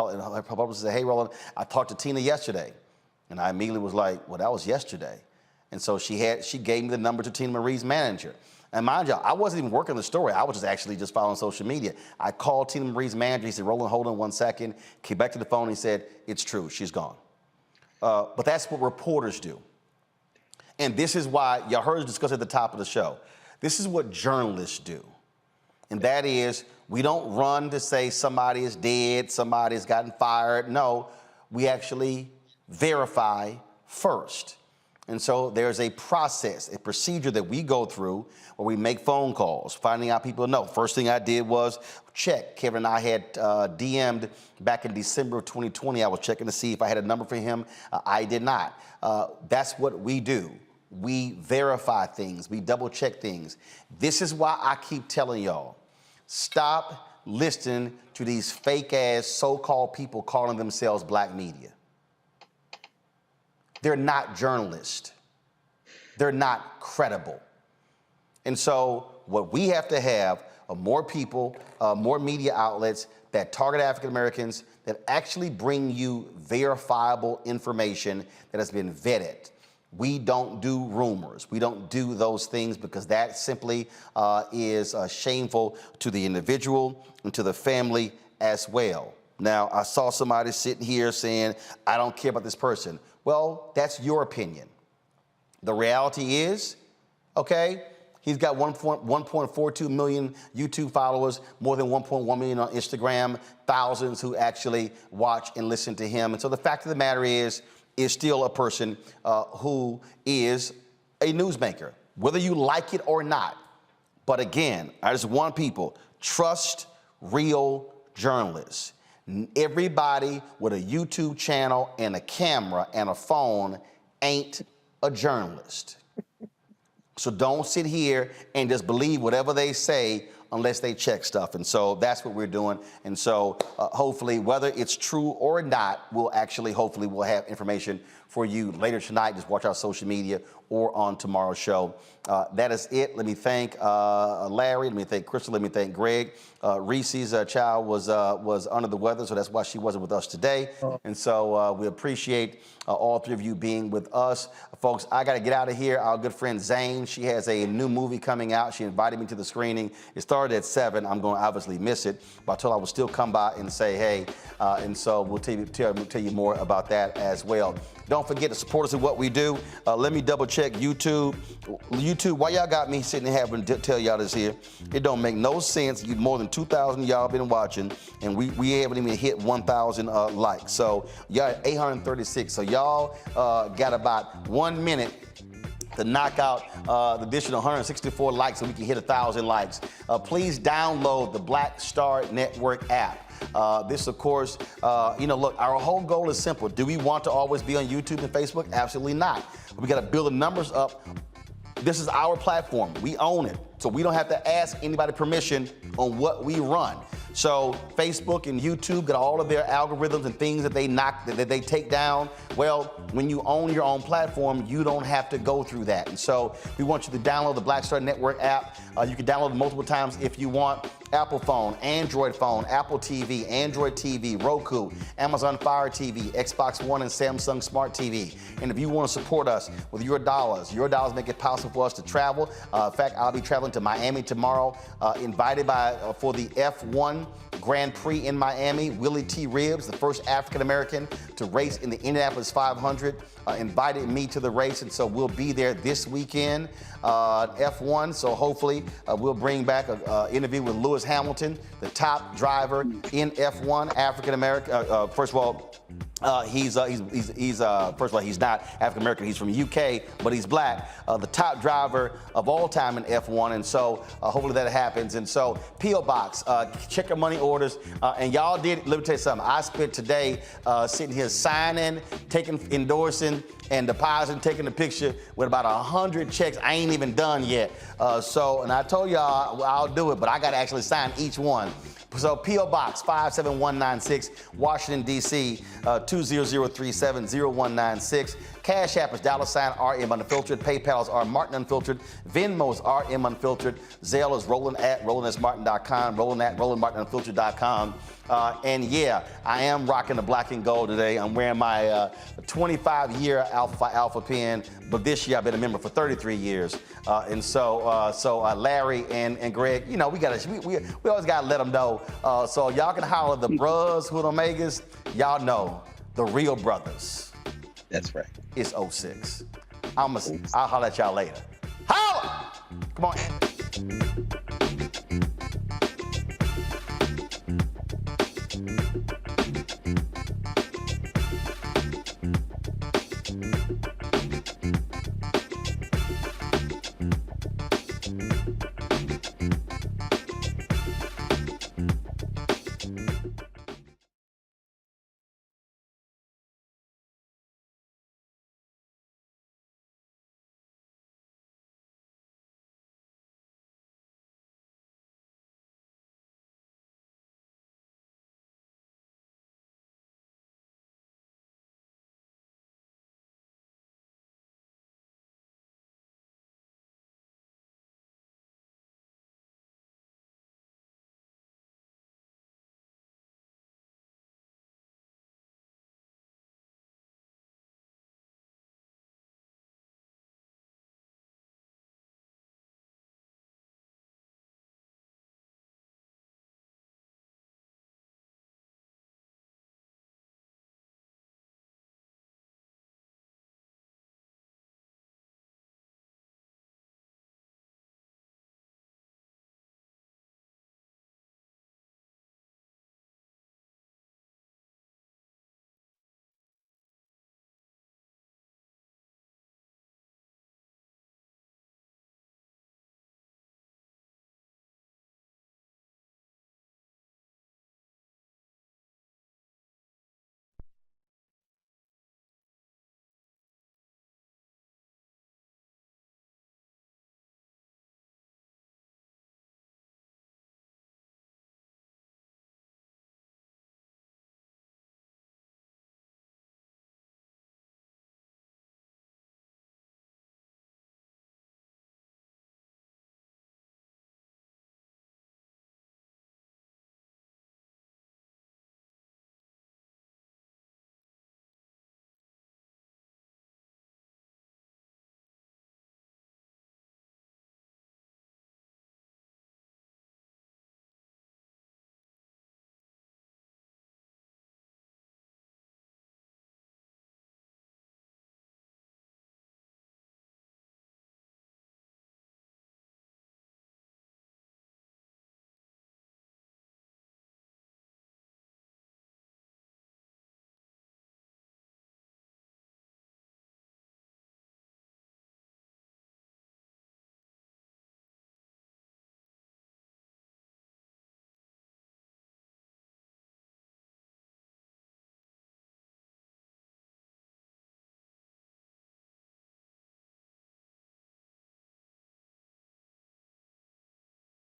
publicist said, hey, Roland, I talked to Tina yesterday. And I immediately was like, well, that was yesterday. And so she gave me the number to Tina Marie's manager. And mind you, I wasn't even working the story. I was just following social media. I called Tina Marie's manager. He said, Roland, hold on 1 second. Came back to the phone. And he said, it's true. She's gone. But that's what reporters do. And this is why y'all heard us discuss at the top of the show. This is what journalists do. And that is, we don't run to say somebody is dead, somebody has gotten fired. No, we actually verify first. And so there's a process, a procedure that we go through where we make phone calls, finding out people know. First thing I did was check. Kevin and I had DM'd back in December of 2020. I was checking to see if I had a number for him. I did not. That's what we do. We verify things. We double check things. This is why I keep telling y'all, stop listening to these fake ass so-called people calling themselves black media. They're not journalists. They're not credible. And so what we have to have are more people, more media outlets that target African Americans, that actually bring you verifiable information that has been vetted. We don't do rumors. We don't do those things because that simply is shameful to the individual and to the family as well. Now, I saw somebody sitting here saying, I don't care about this person. Well, that's your opinion. The reality is, okay, he's got 1.42 million YouTube followers, more than 1.1 million on Instagram, thousands who actually watch and listen to him. And so the fact of the matter is still a person who is a newsmaker, whether you like it or not. But again, I just want people, trust real journalists. Everybody with a YouTube channel and a camera and a phone ain't a journalist. So don't sit here and just believe whatever they say unless they check stuff. And so that's what we're doing. And so hopefully, whether it's true or not, we'll have information for you later tonight. Just watch our social media or on tomorrow's show. That is it. Let me thank Larry. Let me thank Crystal. Let me thank Greg. Reese's child was under the weather, so that's why she wasn't with us today. And so we appreciate all three of you being with us. Folks, I got to get out of here. Our good friend Zane, she has a new movie coming out. She invited me to the screening. It started at 7. I'm going to obviously miss it, but I told her I would still come by and say hey. And so we'll tell you more about that as well. Don't forget to support us in what we do. Let me double check YouTube. Why y'all got me sitting here having to tell y'all this here? It don't make no sense. More than 2,000 y'all been watching, and we haven't even hit 1,000 likes. So y'all at 836. So y'all got about 1 minute to knock out the additional 164 likes so we can hit 1,000 likes. Please download the Black Star Network app. This, of course, look, our whole goal is simple. Do we want to always be on YouTube and Facebook? Absolutely not. We got to build the numbers up. This is our platform. We own it. So we don't have to ask anybody permission on what we run. So Facebook and YouTube got all of their algorithms and things that they that they take down. Well, when you own your own platform, you don't have to go through that. And so we want you to download the Black Star Network app. You can download it multiple times if you want. Apple phone, Android phone, Apple TV, Android TV, Roku, Amazon Fire TV, Xbox One, and Samsung Smart TV. And if you want to support us with your dollars make it possible for us to travel. In fact, I'll be traveling to Miami tomorrow, invited for the F1 Grand Prix in Miami. Willie T. Ribbs, the first African-American to race in the Indianapolis 500, invited me to the race, and so we'll be there this weekend. F1, so hopefully we'll bring back an interview with Lewis Hamilton, the top driver in F1, African-American. First of all, he's not African-American, he's from UK, but he's black, the top driver of all time in F1, and so hopefully that happens. And so P.O. Box, check your money orders, and y'all did, let me tell you something, I spent today sitting here signing, endorsing, and depositing, taking a picture with about 100 checks I ain't even done yet. And I told y'all I'll do it, but I gotta actually sign each one. So P.O. Box 57196, Washington, D.C., 200370196. Cash App is $RM Unfiltered. PayPal is R Martin Unfiltered. Venmo is RM Unfiltered. Zelle is Roland@RolandSMartin.com. Roland@RolandMartinUnfiltered.com. And yeah, I am rocking the black and gold today. I'm wearing my 25-year Alpha pen, but this year I've been a member for 33 years. And so Larry and Greg, we always gotta let them know. So y'all can holler the bros, Hood Omegas. Y'all know the real brothers.
That's right.
It's 06. I'll holler at y'all later. Holla! Come on.